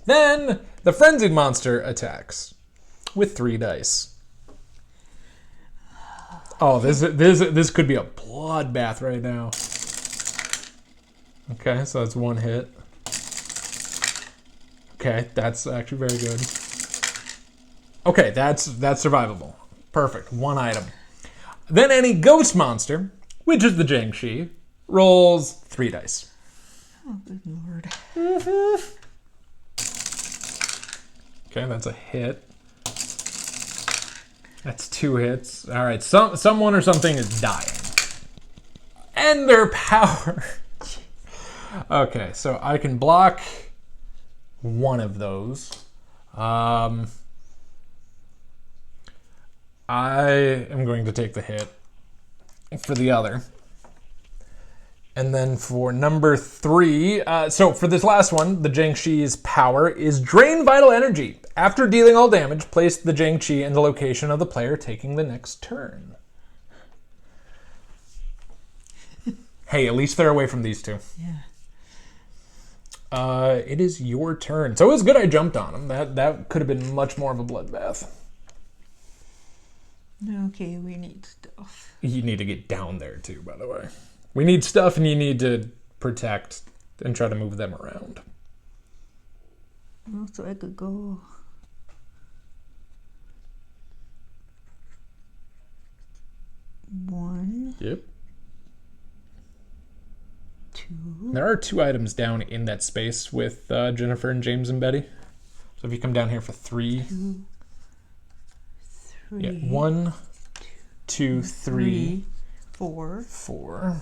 Then the frenzied monster attacks with 3 dice. Oh, this could be a bloodbath right now. Okay, so that's 1 hit. Okay, that's actually very good. Okay, that's survivable. Perfect. 1 item. Then any ghost monster, which is the Jiangshi, rolls 3 dice. Oh, good lord. Mm-hmm. Okay, that's a hit. That's 2 hits. All right, someone or something is dying. And their power. Okay, so I can block 1 of those. I am going to take the hit for the other. And then for number 3, so for this last one, the Jiangshi's power is drain vital energy. After dealing all damage, place the Jiangshi in the location of the player taking the next turn. Hey, at least they're away from these 2. Yeah. It is your turn. So it was good I jumped on him. That could have been much more of a bloodbath. Okay, we need stuff. You need to get down there too, by the way. We need stuff and you need to protect and try to move them around. Oh, so I could go... 1. Yep. 2. There are 2 items down in that space with Jennifer and James and Betty. So if you come down here for 3. 2, 3. Yeah, 1, 2, 3, 4. 4.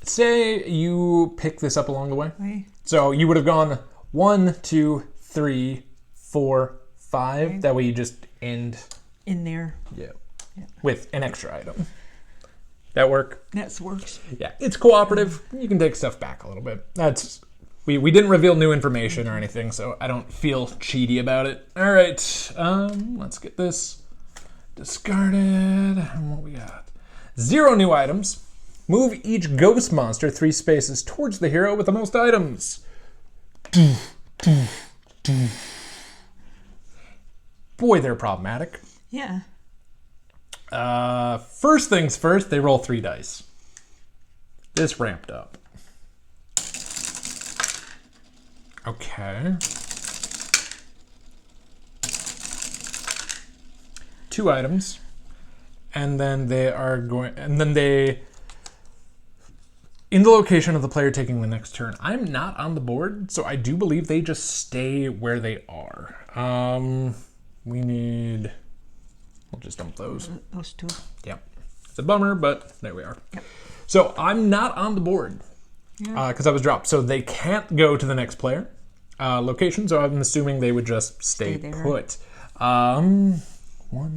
Say you pick this up along the way. Right. So you would have gone 1, 2, 3, 4, 5. Okay. That way you just end In there. yeah, Yeah. with an extra item. That work? That works. Yeah, it's cooperative. You can take stuff back a little bit. That's we didn't reveal new information or anything, so I don't feel cheaty about it. All right, let's get this discarded. And what we got? 0 new items. Move each ghost monster 3 spaces towards the hero with the most items. Boy, they're problematic. Yeah. First things first, they roll 3 dice. This ramped up. Okay. 2 items. And then they are going, and then they, in the location of the player taking the next turn. I'm not on the board, so I do believe they just stay where they are. We need, we'll just dump those. Those 2. Yep. It's a bummer, but there we are. Yep. So I'm not on the board Yeah. because I was dropped. So they can't go to the next player location, so I'm assuming they would just stay there. put. 1,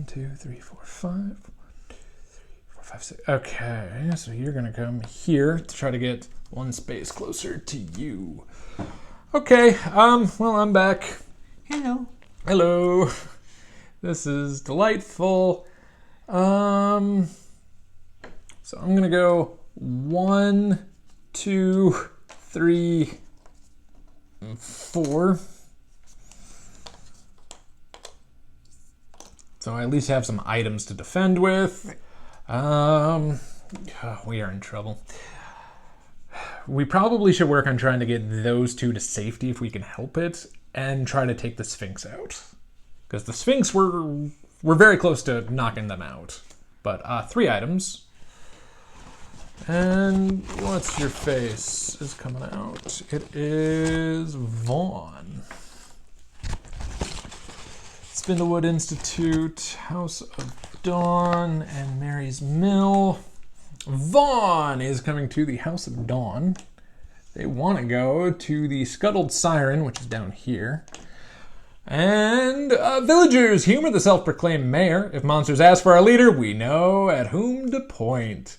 2, 3, 4, 5. 5, 6. Okay, so you're gonna come here to try to get 1 space closer to you. Okay, well, I'm back. Hello. Hello. This is delightful. So I'm gonna go 1, 2, 3, 4. So I at least have some items to defend with. Right. We are in trouble. We probably should work on trying to get those 2 to safety if we can help it, and try to take the Sphinx out. Because the Sphinx, we're very close to knocking them out. But 3 items. And what's your face is coming out? It is Vaughn. Spindlewood Institute, House of Dawn, and Mary's Mill. Vaughn is coming to the House of Dawn. They want to go to the Scuttled Siren, which is down here. And villagers, humor the self-proclaimed mayor. If monsters ask for our leader, we know at whom to point.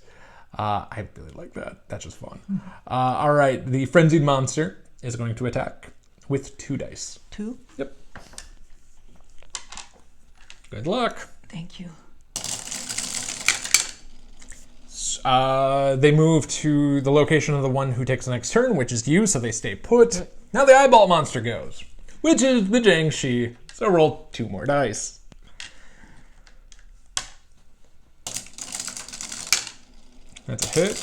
I really like that. That's just fun. All right, the frenzied monster is going to attack with 2 dice. 2? Yep. Good luck. Thank you. They move to the location of the one who takes the next turn, which is you, so they stay put. Now the eyeball monster goes, which is the Jiangshi. So roll 2 more dice. That's a hit.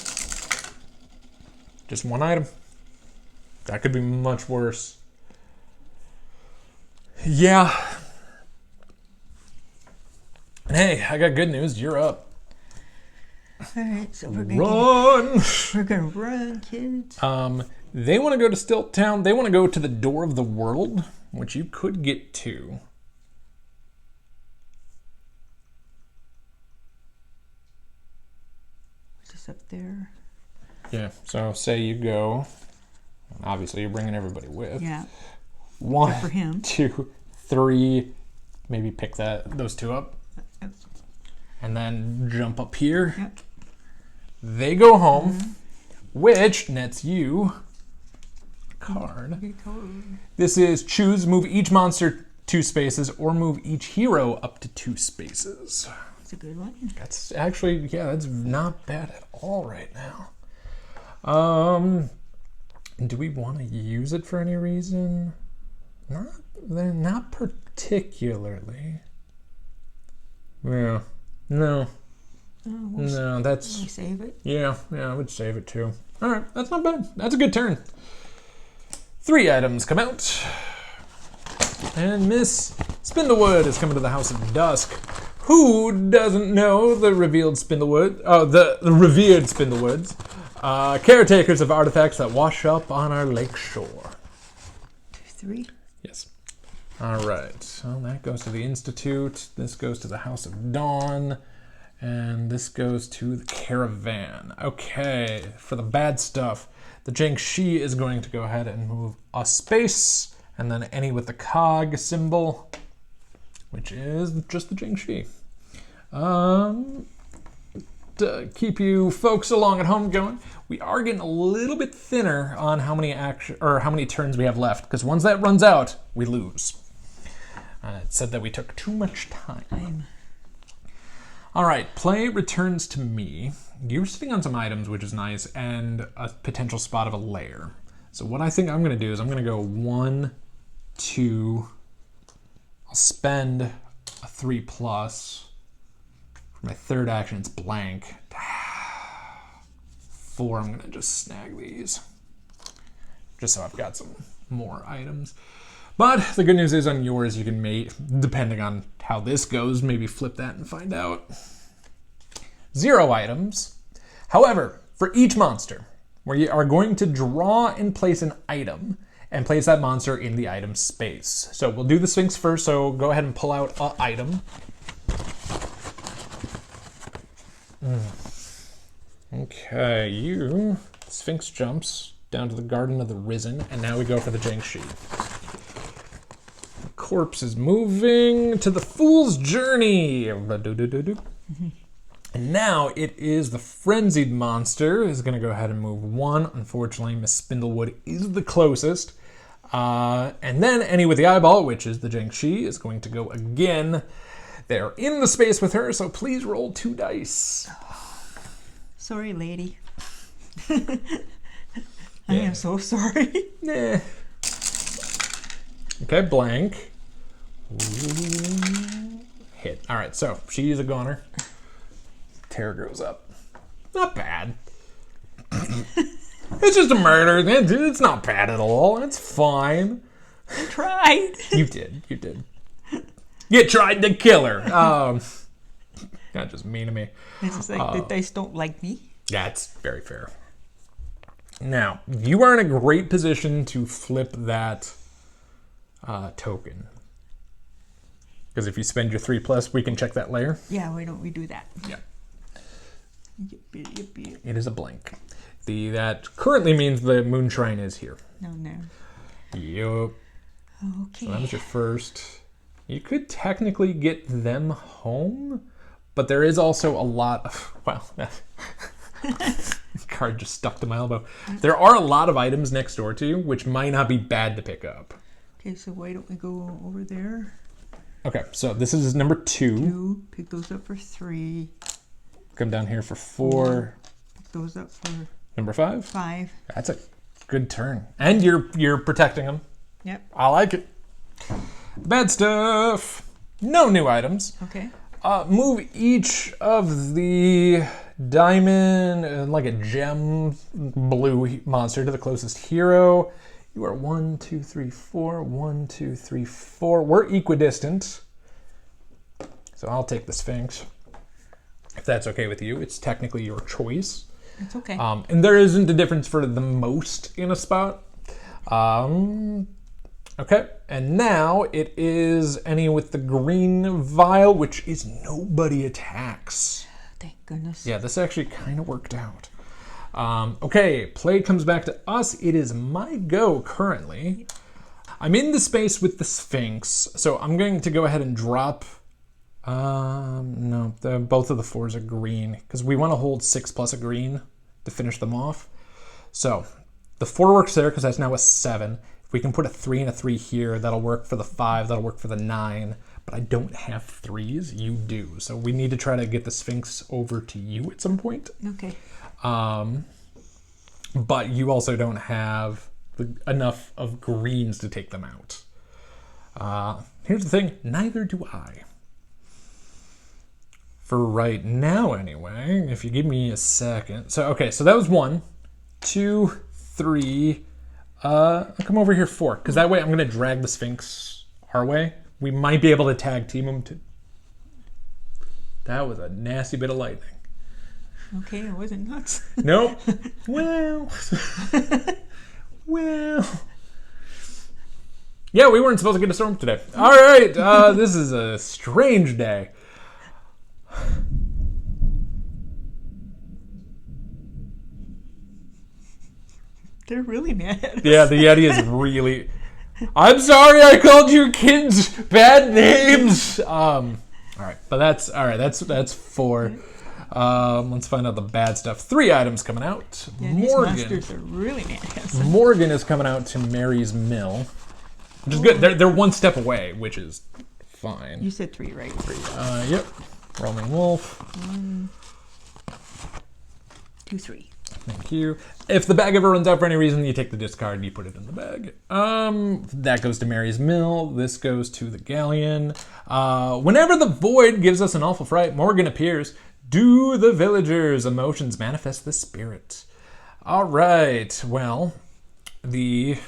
Just 1 item. That could be much worse. Yeah. And hey, I got good news. You're up. All right, so we're gonna run, kids. They want to go to Stilt Town. They want to go to the Door of the World, which you could get to. Just up there. Yeah. So say you go. Obviously, you're bringing everybody with. Yeah. 1, for him. 2, 3. Maybe pick those 2 up, and then jump up here. Yep. They go home, which nets you a card. This is choose, move each monster 2 spaces, or move each hero up to 2 spaces. That's a good one. That's actually, yeah, that's not bad at all right now. Do we want to use it for any reason? Not particularly. Yeah. No. No, that's... Can we save it? Yeah, I would save it too. All right, that's not bad. That's a good turn. 3 items come out. And Miss Spindlewood is coming to the House of Dusk. Who doesn't know the revealed Spindlewood? Oh, the revered Spindlewoods. Caretakers of artifacts that wash up on our lake shore. 2, 3. Yes. All right, so that goes to the Institute. This goes to the House of Dawn. And this goes to the Caravan. Okay, for the bad stuff, the Jiangshi is going to go ahead and move a space, and then any with the cog symbol, which is just the Jiangshi. To keep you folks along at home going, we are getting a little bit thinner on how many turns we have left, because once that runs out, we lose. It said that we took too much time. All right, play returns to me. You're sitting on some items, which is nice, and a potential spot of a lair. So what I think I'm going to do is I'm going to go 1, 2. I'll spend a 3+. For my 3rd action, it's blank. 4, I'm going to just snag these. Just so I've got some more items. But the good news is on yours, you can depending on how this goes, maybe flip that and find out. 0 items. However, for each monster, we are going to draw and place an item and place that monster in the item space. So we'll do the Sphinx first, so go ahead and pull out an item. Okay, Sphinx jumps down to the Garden of the Risen, and now we go for the Jiangshi. Corpse is moving to the Fool's Journey. And now it is the Frenzied Monster is going to go ahead and move 1. Unfortunately, Miss Spindlewood is the closest. And then any with the eyeball, which is the Jiangshi, is going to go again. They're in the space with her, so please roll 2 dice. Sorry, lady. I am so sorry. Nah. Okay, blank. Ooh. Hit. All right, so she's a goner. Terror goes up. Not bad. It's just a murder. It's not bad at all. It's fine. I tried. You did. You tried to kill her. Not just mean to me. It's just like the dice don't like me. That's very fair. Now, you are in a great position to flip that token. Because if you spend your 3+, we can check that layer. Yeah, why don't we do that? Yeah. Yippee. It is a blank. That currently means the moon shrine is here. No. Yup. Okay. So that was your first. You could technically get them home, but there is also a lot of, well, card just stuck to my elbow. There are a lot of items next door to you, which might not be bad to pick up. Okay, so why don't we go over there? Okay, so this is number 2. 2. Pick those up for 3. Come down here for 4. Pick those up for Number 5. 5. That's a good turn. And you're protecting them. Yep. I like it. Bad stuff. No new items. Okay. Move each of the diamond, like a gem blue monster to the closest hero. You are 1, 2, 3, 4. 1, 2, 3, 4. We're equidistant. So I'll take the Sphinx. If that's okay with you, it's technically your choice. It's okay. And there isn't a difference for the most in a spot. Okay, and now it is any with the green vial, which is nobody attacks. Thank goodness. Yeah, this actually kind of worked out. Okay, play comes back to us. It is my go currently. I'm in the space with the Sphinx, so I'm going to go ahead and drop. No, both of the 4s are green because we want to hold 6 plus a green to finish them off. So the 4 works there because that's now a 7. If we can put a 3 and a 3 here, that'll work for the 5, that'll work for the 9. But I don't have 3s, you do. So we need to try to get the Sphinx over to you at some point. Okay. But you also don't have enough of greens to take them out. Here's the thing, neither do I. For right now, anyway, if you give me a second. So, okay, so that was 1, 2, 3. I'll come over here 4, because that way I'm going to drag the Sphinx our way. We might be able to tag team them. That was a nasty bit of lightning. Okay, it wasn't nuts. Nope. Well. Yeah, we weren't supposed to get a storm today. All right, this is a strange day. They're really mad at us. Yeah, the Yeti is really... I'm sorry I called your kids bad names. All right, but that's 4. Let's find out the bad stuff. 3 items coming out. Yeah, these monsters are really mad at us. Morgan is coming out to Mary's Mill, which is good. They're 1 step away, which is fine. You said 3, right? 3. Yep. Roaming Wolf. 1, 2, 3. Thank you. If the bag ever runs out for any reason, you take the discard and you put it in the bag. That goes to Mary's Mill. This goes to the Galleon. Whenever the Void gives us an awful fright, Morgan appears. Do the villagers' emotions manifest the spirit? All right. Well, the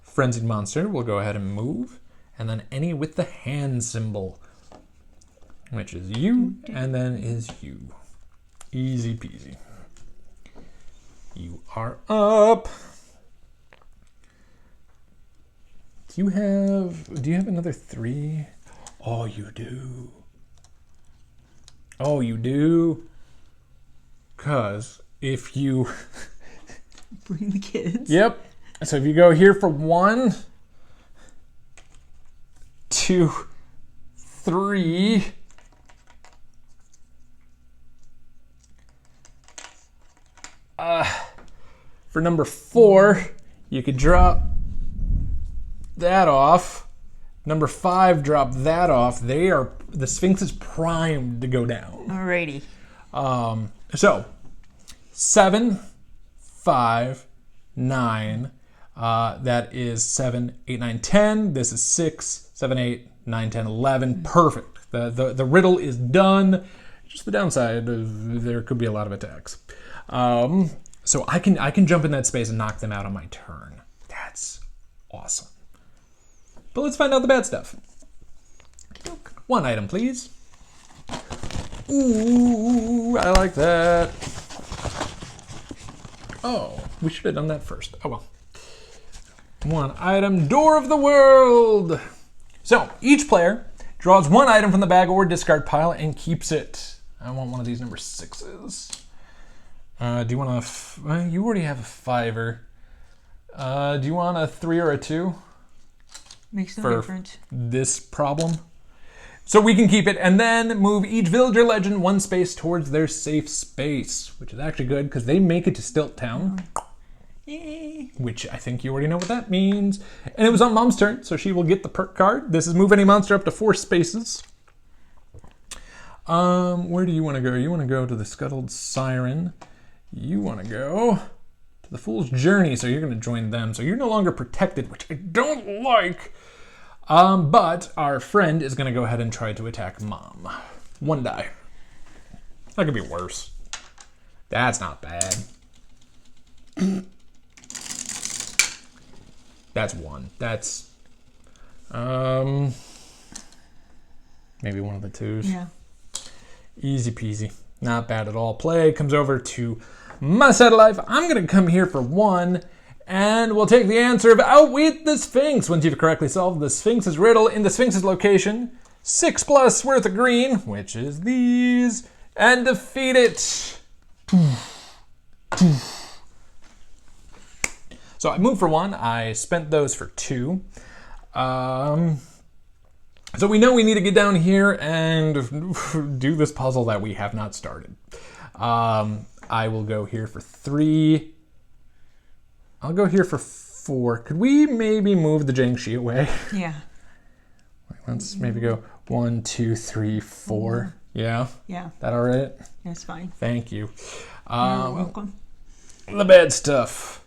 frenzied monster will go ahead and move. And then any with the hand symbol, which is you, and then is you. Easy peasy. You are up. Do you have another 3? Oh, you do. Oh, you do. Because if you... Bring the kids. Yep. So if you go here for 1, 2, 3... For number 4, you could drop that off. Number 5, drop that off. The Sphinx is primed to go down. Alrighty. So 7, 5, 9. That is 7, 8, 9, 10. This is 6, 7, 8, 9, 10, 11. Perfect. The riddle is done. Just the downside of there could be a lot of attacks. So I can jump in that space and knock them out on my turn. That's awesome. But let's find out the bad stuff. 1 item, please. Ooh, I like that. Oh, we should have done that first. Oh well. 1 item, Door of the World. So each player draws 1 item from the bag or discard pile and keeps it. I want one of these number 6s. Do you want you already have a 5er. Do you want a 3 or a 2? Makes no for difference. this problem. So we can keep it and then move each villager legend one space towards their safe space, which is actually good because they make it to Stilt Town. Yay. Which I think you already know what that means. And it was on Mom's turn, so she will get the perk card. This is move any monster up to 4 spaces. Where do you want to go? You want to go to the Scuttled Siren. You want to go to the Fool's Journey, so you're going to join them. So you're no longer protected, which I don't like. But our friend is going to go ahead and try to attack Mom. 1 die. That could be worse. That's not bad. That's 1. That's maybe one of the 2s. Yeah. Easy peasy. Not bad at all. Play comes over to my side of life. I'm going to come here for 1, and we'll take the answer of outwit the Sphinx. Once you've correctly solved the Sphinx's riddle in the Sphinx's location, 6+ worth of green, which is these, and defeat it. So I moved for 1. I spent those for 2. So we know we need to get down here and do this puzzle that we have not started. I will go here for 3. I'll go here for 4. Could we maybe move the Jiangshi away? Yeah. Let's maybe go 1, 2, 3, 4. Yeah? Yeah. That all right? That's fine. Thank you. You're welcome. The bad stuff.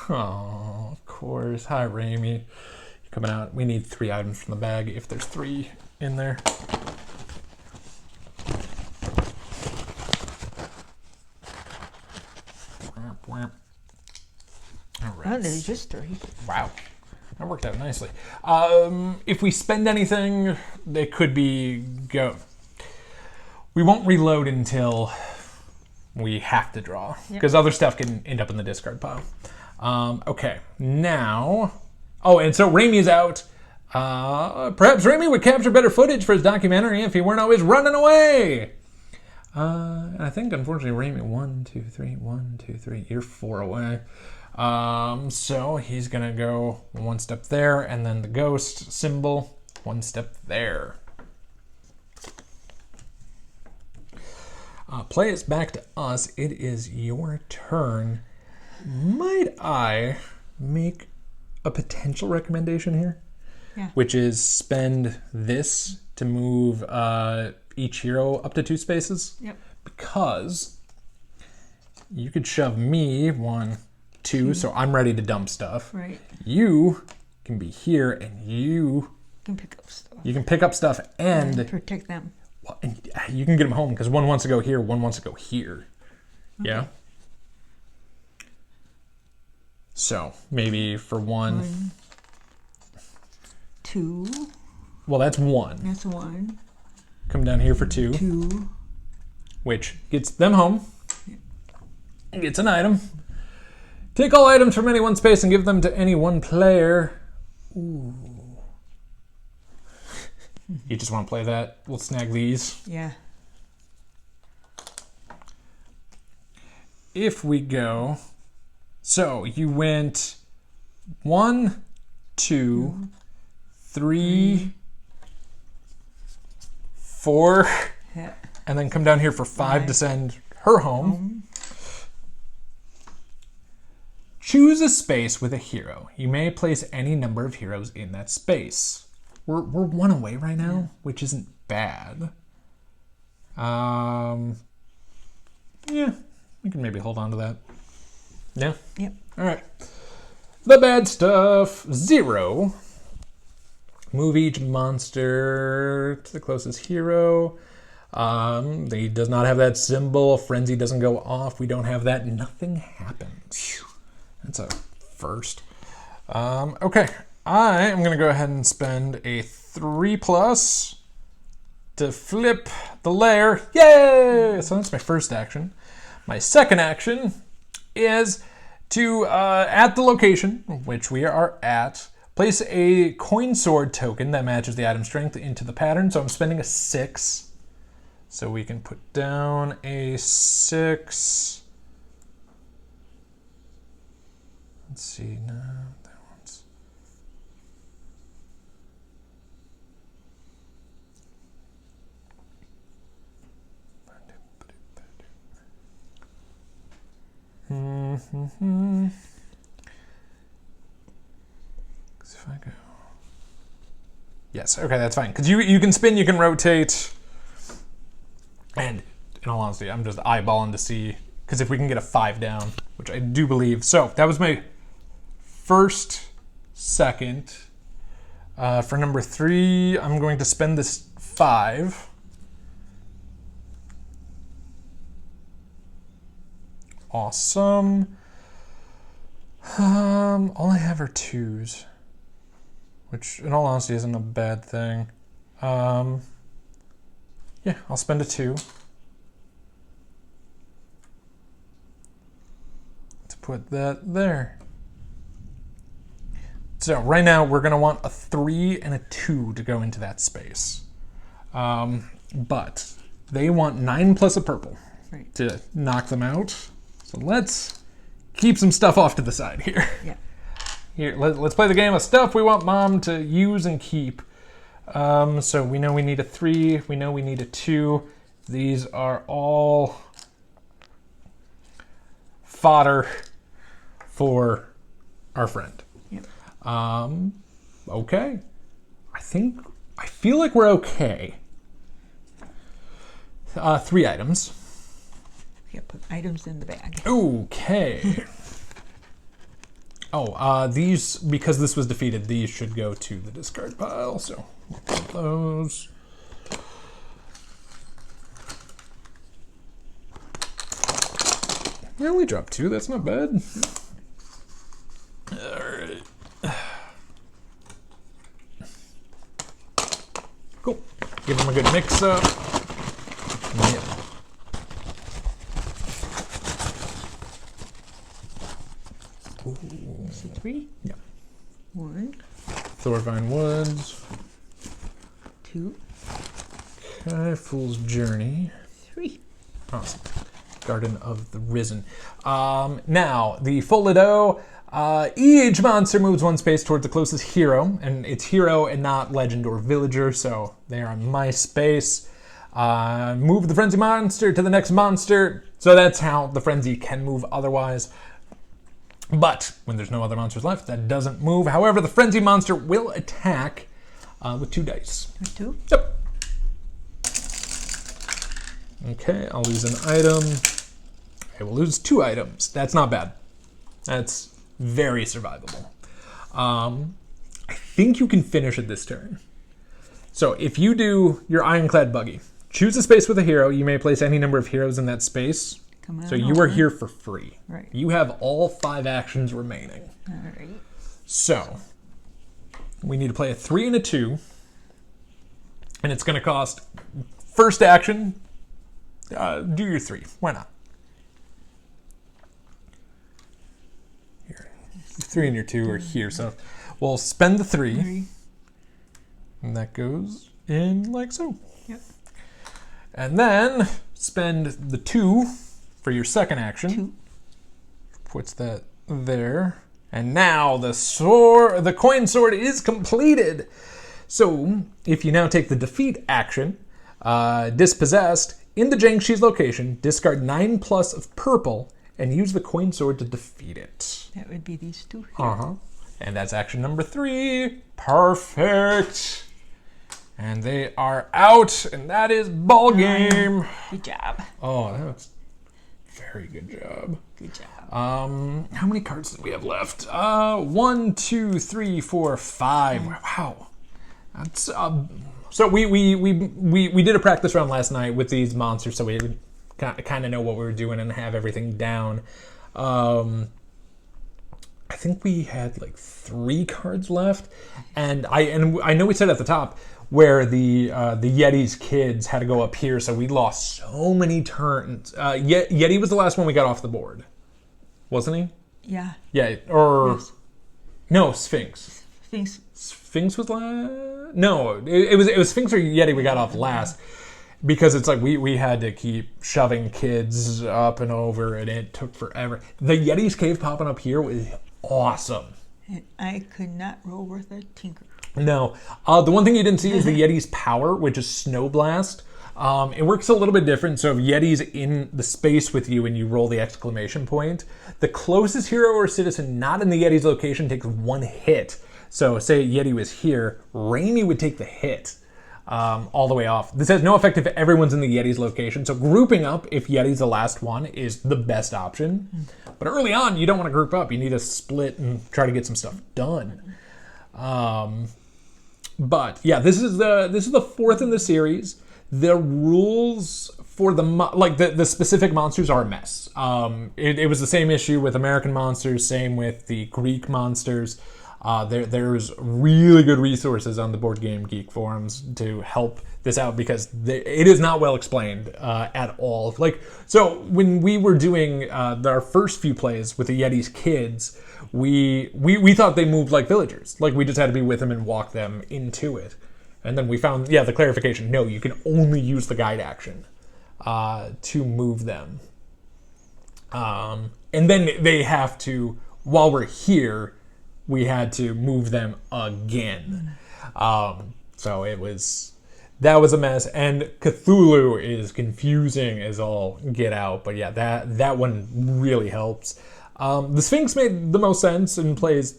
Oh, of course. Hi, Raimi. You're coming out. We need 3 items from the bag if there's 3 in there. All right. Oh, there's just 3. Wow. That worked out nicely. If we spend anything, it could be go. We won't reload until we have to draw, because other stuff can end up in the discard pile. Okay, now... Oh, and so Raimi is out. Perhaps Raimi would capture better footage for his documentary if he weren't always running away. And I think, unfortunately, Raimi, 1, 2, 3, 1, 2, 3, you're 4 away. So he's going to go 1 step there, and then the ghost symbol, 1 step there. Play is back to us. It is your turn. Might I make a potential recommendation here? Yeah. Which is spend this to move each hero up to 2 spaces. Yep. Because you could shove me 1, 2, so I'm ready to dump stuff. Right. You can be here, and you can pick up stuff. You can pick up stuff and protect them. Well, and you can get them home because 1 wants to go here, 1 wants to go here. Okay. Yeah. So maybe for 1, 2. Well, that's 1. That's 1. Come down here for 2. 2. Which gets them home. Gets an item. Take all items from any one space and give them to any one player. Ooh. You just want to play that? We'll snag these. Yeah. If we go... So, you went 1, 2, 3, 4, Yeah. and then come down here for 5 to send her home. Choose a space with a hero. You may place any number of heroes in that space. We're 1 away right now, which isn't bad. Yeah, we can maybe hold on to that. Yeah? Yep. All right. The bad stuff. 0. Move each monster to the closest hero. He does not have that symbol. Frenzy doesn't go off. We don't have that. Nothing happens. That's a first. Okay. I am going to go ahead and spend a 3+ to flip the layer. Yay! So that's my first action. My second action is to, at the location, which we are at, place a coin sword token that matches the item strength into the pattern. So I'm spending a 6. So we can put down a 6. Let's see, no, that one's... If I go... Yes, okay, that's fine. Because you can spin, you can rotate. And in all honesty, I'm just eyeballing to see, because if we can get a 5 down, which I do believe. So that was my first, second. For number 3, I'm going to spend this 5. Awesome. All I have are 2s, which in all honesty isn't a bad thing. Yeah, I'll spend a 2 to put that there. So right now we're gonna want a 3 and a 2 to go into that space. But they want 9 plus a purple to knock them out. So let's keep some stuff off to the side here. Yeah. Here, let's play the game of stuff we want Mom to use and keep. So we know we need a 3. We know we need a 2. These are all fodder for our friend. Yep. Okay. I feel like we're okay. 3 items. Yeah, put items in the bag. Okay. These, because this was defeated, these should go to the discard pile, so we'll put those. Yeah, we dropped 2, that's not bad. Alright. Cool. Give them a good mix up. Yep. Ooh. 3? Yeah. 1. Thorvine Woods. 2. Okay, Fool's Journey. 3. Awesome. Garden of the Risen. Now, the Folido. Each monster moves 1 space towards the closest hero, and it's hero and not legend or villager, so they are in my space. Move the frenzy monster to the next monster, so that's how the frenzy can move otherwise. But when there's no other monsters left, that doesn't move. However, the frenzy monster will attack with 2 dice. With 2? Yep. Okay, I'll lose an item. I will lose 2 items. That's not bad. That's very survivable. I think you can finish it this turn. So if you do your Ironclad Buggy, choose a space with a hero. You may place any number of heroes in that space. Come on so you over. are here for free. Right. You have all 5 actions remaining. All right. So we need to play a 3 and a 2. And it's going to cost, first action, do your 3. Why not? Here. Your 3 and your 2 are here. So we'll spend the 3. And that goes in like so. Yep. And then spend the 2 for your second action. 2. Puts that there. And now the coin sword is completed. So if you now take the defeat action, dispossessed, in the Jiangshi's location, discard 9 plus of purple and use the coin sword to defeat it. That would be these 2 here. Uh-huh. And that's action number 3. Perfect. And they are out, and that is ball game. Good job. Oh, that's very good job. Good job. How many cards do we have left? 1, 2, 3, 4, 5. Wow. That's so we did a practice round last night with these monsters, so we kind of know what we were doing and have everything down. I think we had like 3 cards left, and I know we said at the top where the Yeti's kids had to go up here, so we lost so many turns. Yeti was the last one we got off the board, wasn't he? Yeah. Yeah, or Yes. no, Sphinx. Sphinx was last. No, it was Sphinx or Yeti we got off last, because it's like we had to keep shoving kids up and over, and it took forever. The Yeti's cave popping up here was awesome. And I could not roll worth a tinker. No, the one thing you didn't see is the Yeti's power, which is Snow Blast. It works a little bit different. So if Yeti's in the space with you and you roll the exclamation point, the closest hero or citizen not in the Yeti's location takes 1 hit. So say Yeti was here, Raimi would take the hit all the way off. This has no effect if everyone's in the Yeti's location. So grouping up, if Yeti's the last one, is the best option. But early on, you don't want to group up. You need to split and try to get some stuff done. But yeah, this is the 4th in the series. The rules for the specific monsters are a mess. It was the same issue with American monsters, same with the Greek monsters. There's really good resources on the Board Game Geek forums to help this out because it is not well explained at all. So when we were doing our first few plays with the Yeti's kids, we thought they moved like villagers. Like we just had to be with them and walk them into it. And then we found, the clarification, no, you can only use the guide action to move them. And then they have to, while we're here, we had to move them again. So that was a mess. And Cthulhu is confusing as all get out. But yeah, that one really helps. The Sphinx made the most sense and plays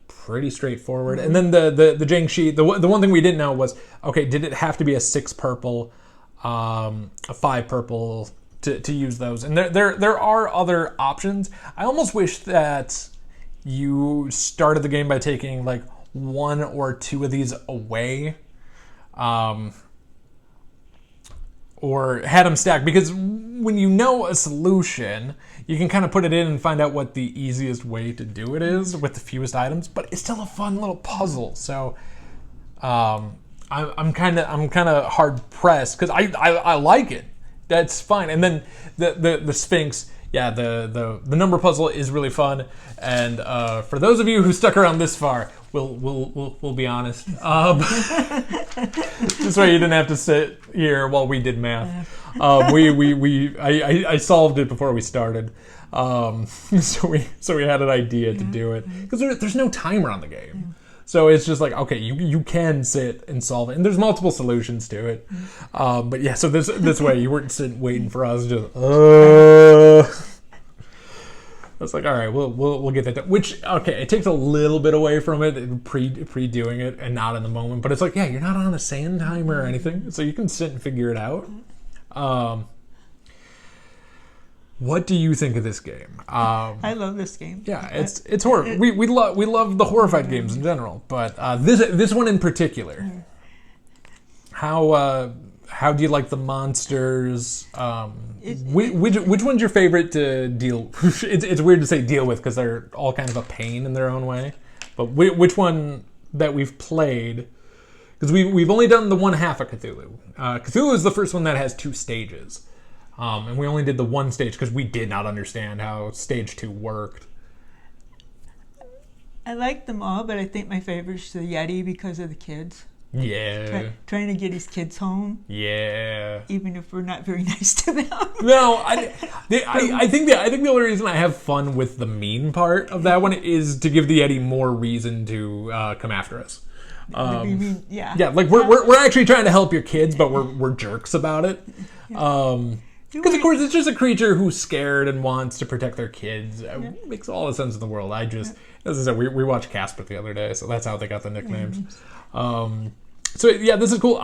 pretty straightforward. And then the Jiangshi, the one thing we didn't know was, okay, did it have to be a 6 purple, a 5 purple to use those? And there are other options. I almost wish that you started the game by taking like 1 or 2 of these away, or had them stacked, because when you know a solution, you can kind of put it in and find out what the easiest way to do it is with the fewest items, but it's still a fun little puzzle. So I'm kind of hard pressed because I like it. That's fine. And then the Sphinx, yeah, the number puzzle is really fun. And for those of you who stuck around this far, we'll be honest. This way you didn't have to sit here while we did math. I solved it before we started. So we had an idea to do it because there's no timer on the game. So it's just like, okay, you can sit and solve it, and there's multiple solutions to it. But yeah, so this way you weren't sitting waiting for us. Just it's like, all right, we'll get that done. Which, okay, it takes a little bit away from it, pre-doing it, and not in the moment. But it's like, yeah, you're not on a sand timer or anything, so you can sit and figure it out. What do you think of this game? I love this game. Yeah, it's horror. We love the Horrified games in general, but this one in particular. How do you like the monsters? Which one's your favorite to deal? It's weird to say deal with because they're all kind of a pain in their own way. But which one that we've played? Because we've only done the one half of Cthulhu. Cthulhu is the first one that has 2 stages. And we only did the 1 stage because we did not understand how stage 2 worked. I like them all, but I think my favorite is the Yeti because of the kids. Yeah. Trying to get his kids home. Yeah. Even if we're not very nice to them. No, I think the only reason I have fun with the mean part of that one is to give the Yeti more reason to come after us. Yeah. Yeah, like we're actually trying to help your kids, but we're jerks about it. Because of course it's just a creature who's scared and wants to protect their kids. It makes all the sense in the world. As I said, we watched Casper the other day, so that's how they got the nicknames. So yeah, this is cool.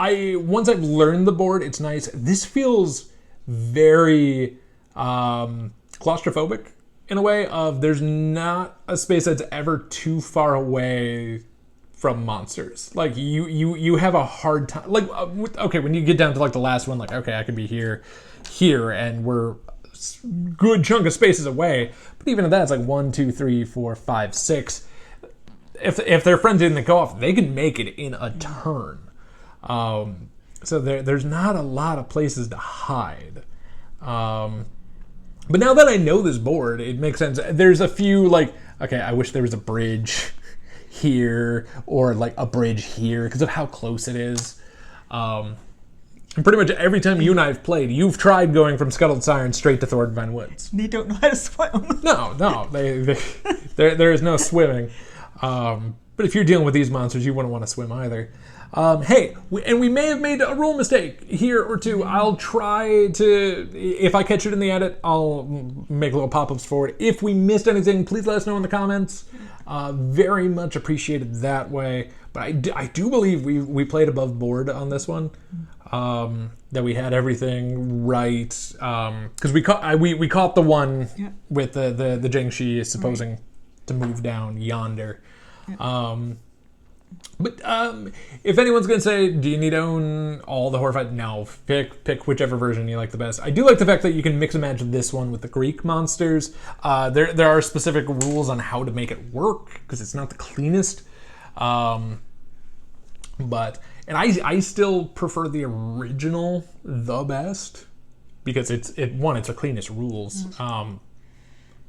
Once I've learned the board, it's nice. This feels very claustrophobic in a way of there's not a space that's ever too far away from monsters. Like you have a hard time. Like okay, when you get down to like the last one, like okay, I could be here, and we're a good chunk of spaces away. But even at that, it's like 1, 2, 3, 4, 5, 6. If their friends didn't go off, they can make it in a turn. So there's not a lot of places to hide. But now that I know this board, it makes sense. There's a few like, okay, I wish there was a bridge here or like a bridge here because of how close it is. And pretty much every time you and I have played, you've tried going from Scuttled Siren straight to Thornvine Woods. They don't know how to swim. No, there is no swimming. But if you're dealing with these monsters, you wouldn't want to swim either. Hey, we may have made a rule mistake here or two. I'll try to, if I catch it in the edit, I'll make little pop-ups for it. If we missed anything, please let us know in the comments. Very much appreciated that way. But I do believe we played above board on this one. That we had everything right. Because we caught the one with the Jiangshi supposing to move down yonder. But if anyone's going to say, do you need to own all the Horrified? No, pick whichever version you like the best. I do like the fact that you can mix and match this one with the Greek monsters. There are specific rules on how to make it work, because it's not the cleanest. And I still prefer the original the best, because it's the cleanest rules.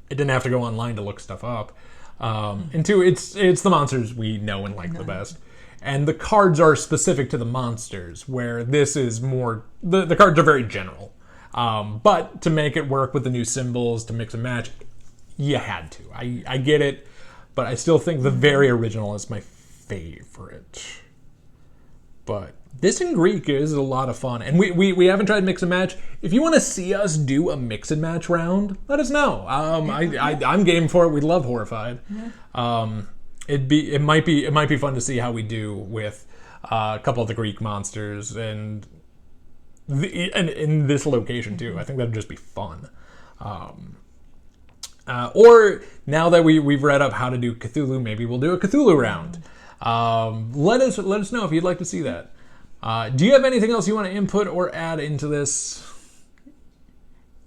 It didn't have to go online to look stuff up. And two, it's the monsters we know and like the best. And the cards are specific to the monsters, where this is more, the cards are very general. But to make it work with the new symbols, to mix and match, you had to. I get it, but I still think the very original is my favorite. But this in Greek is a lot of fun. And we haven't tried mix and match. If you want to see us do a mix and match round, let us know. I'm game for it. We love Horrified. It might be fun to see how we do with a couple of the Greek monsters and in this location too. I think that'd just be fun. Or now that we've read up how to do Cthulhu, maybe we'll do a Cthulhu round. Let us know if you'd like to see that. Do you have anything else you want to input or add into this?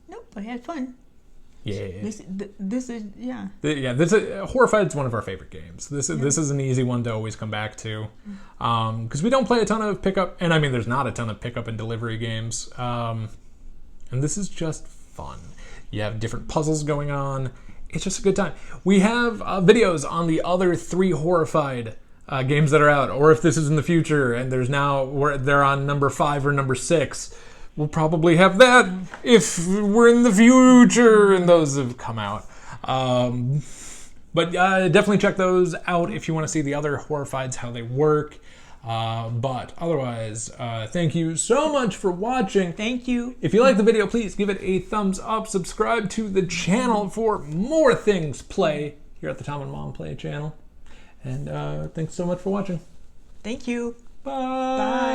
Nope, I had fun. Yeah. This is Horrified's one of our favorite games. This is an easy one to always come back to, because we don't play a ton of pickup, and I mean there's not a ton of pickup and delivery games, and this is just fun. You have different puzzles going on. It's just a good time. We have videos on the other 3 Horrified games that are out, or if this is in the future and they're on number 5 or number 6, we'll probably have that if we're in the future and those have come out. But definitely check those out if you want to see the other Horrifieds, how they work. But otherwise, thank you so much for watching. Thank you. If you like the video, please give it a thumbs up. Subscribe to the channel for more things play here at the Tom and Mom Play channel. And thanks so much for watching. Thank you. Bye.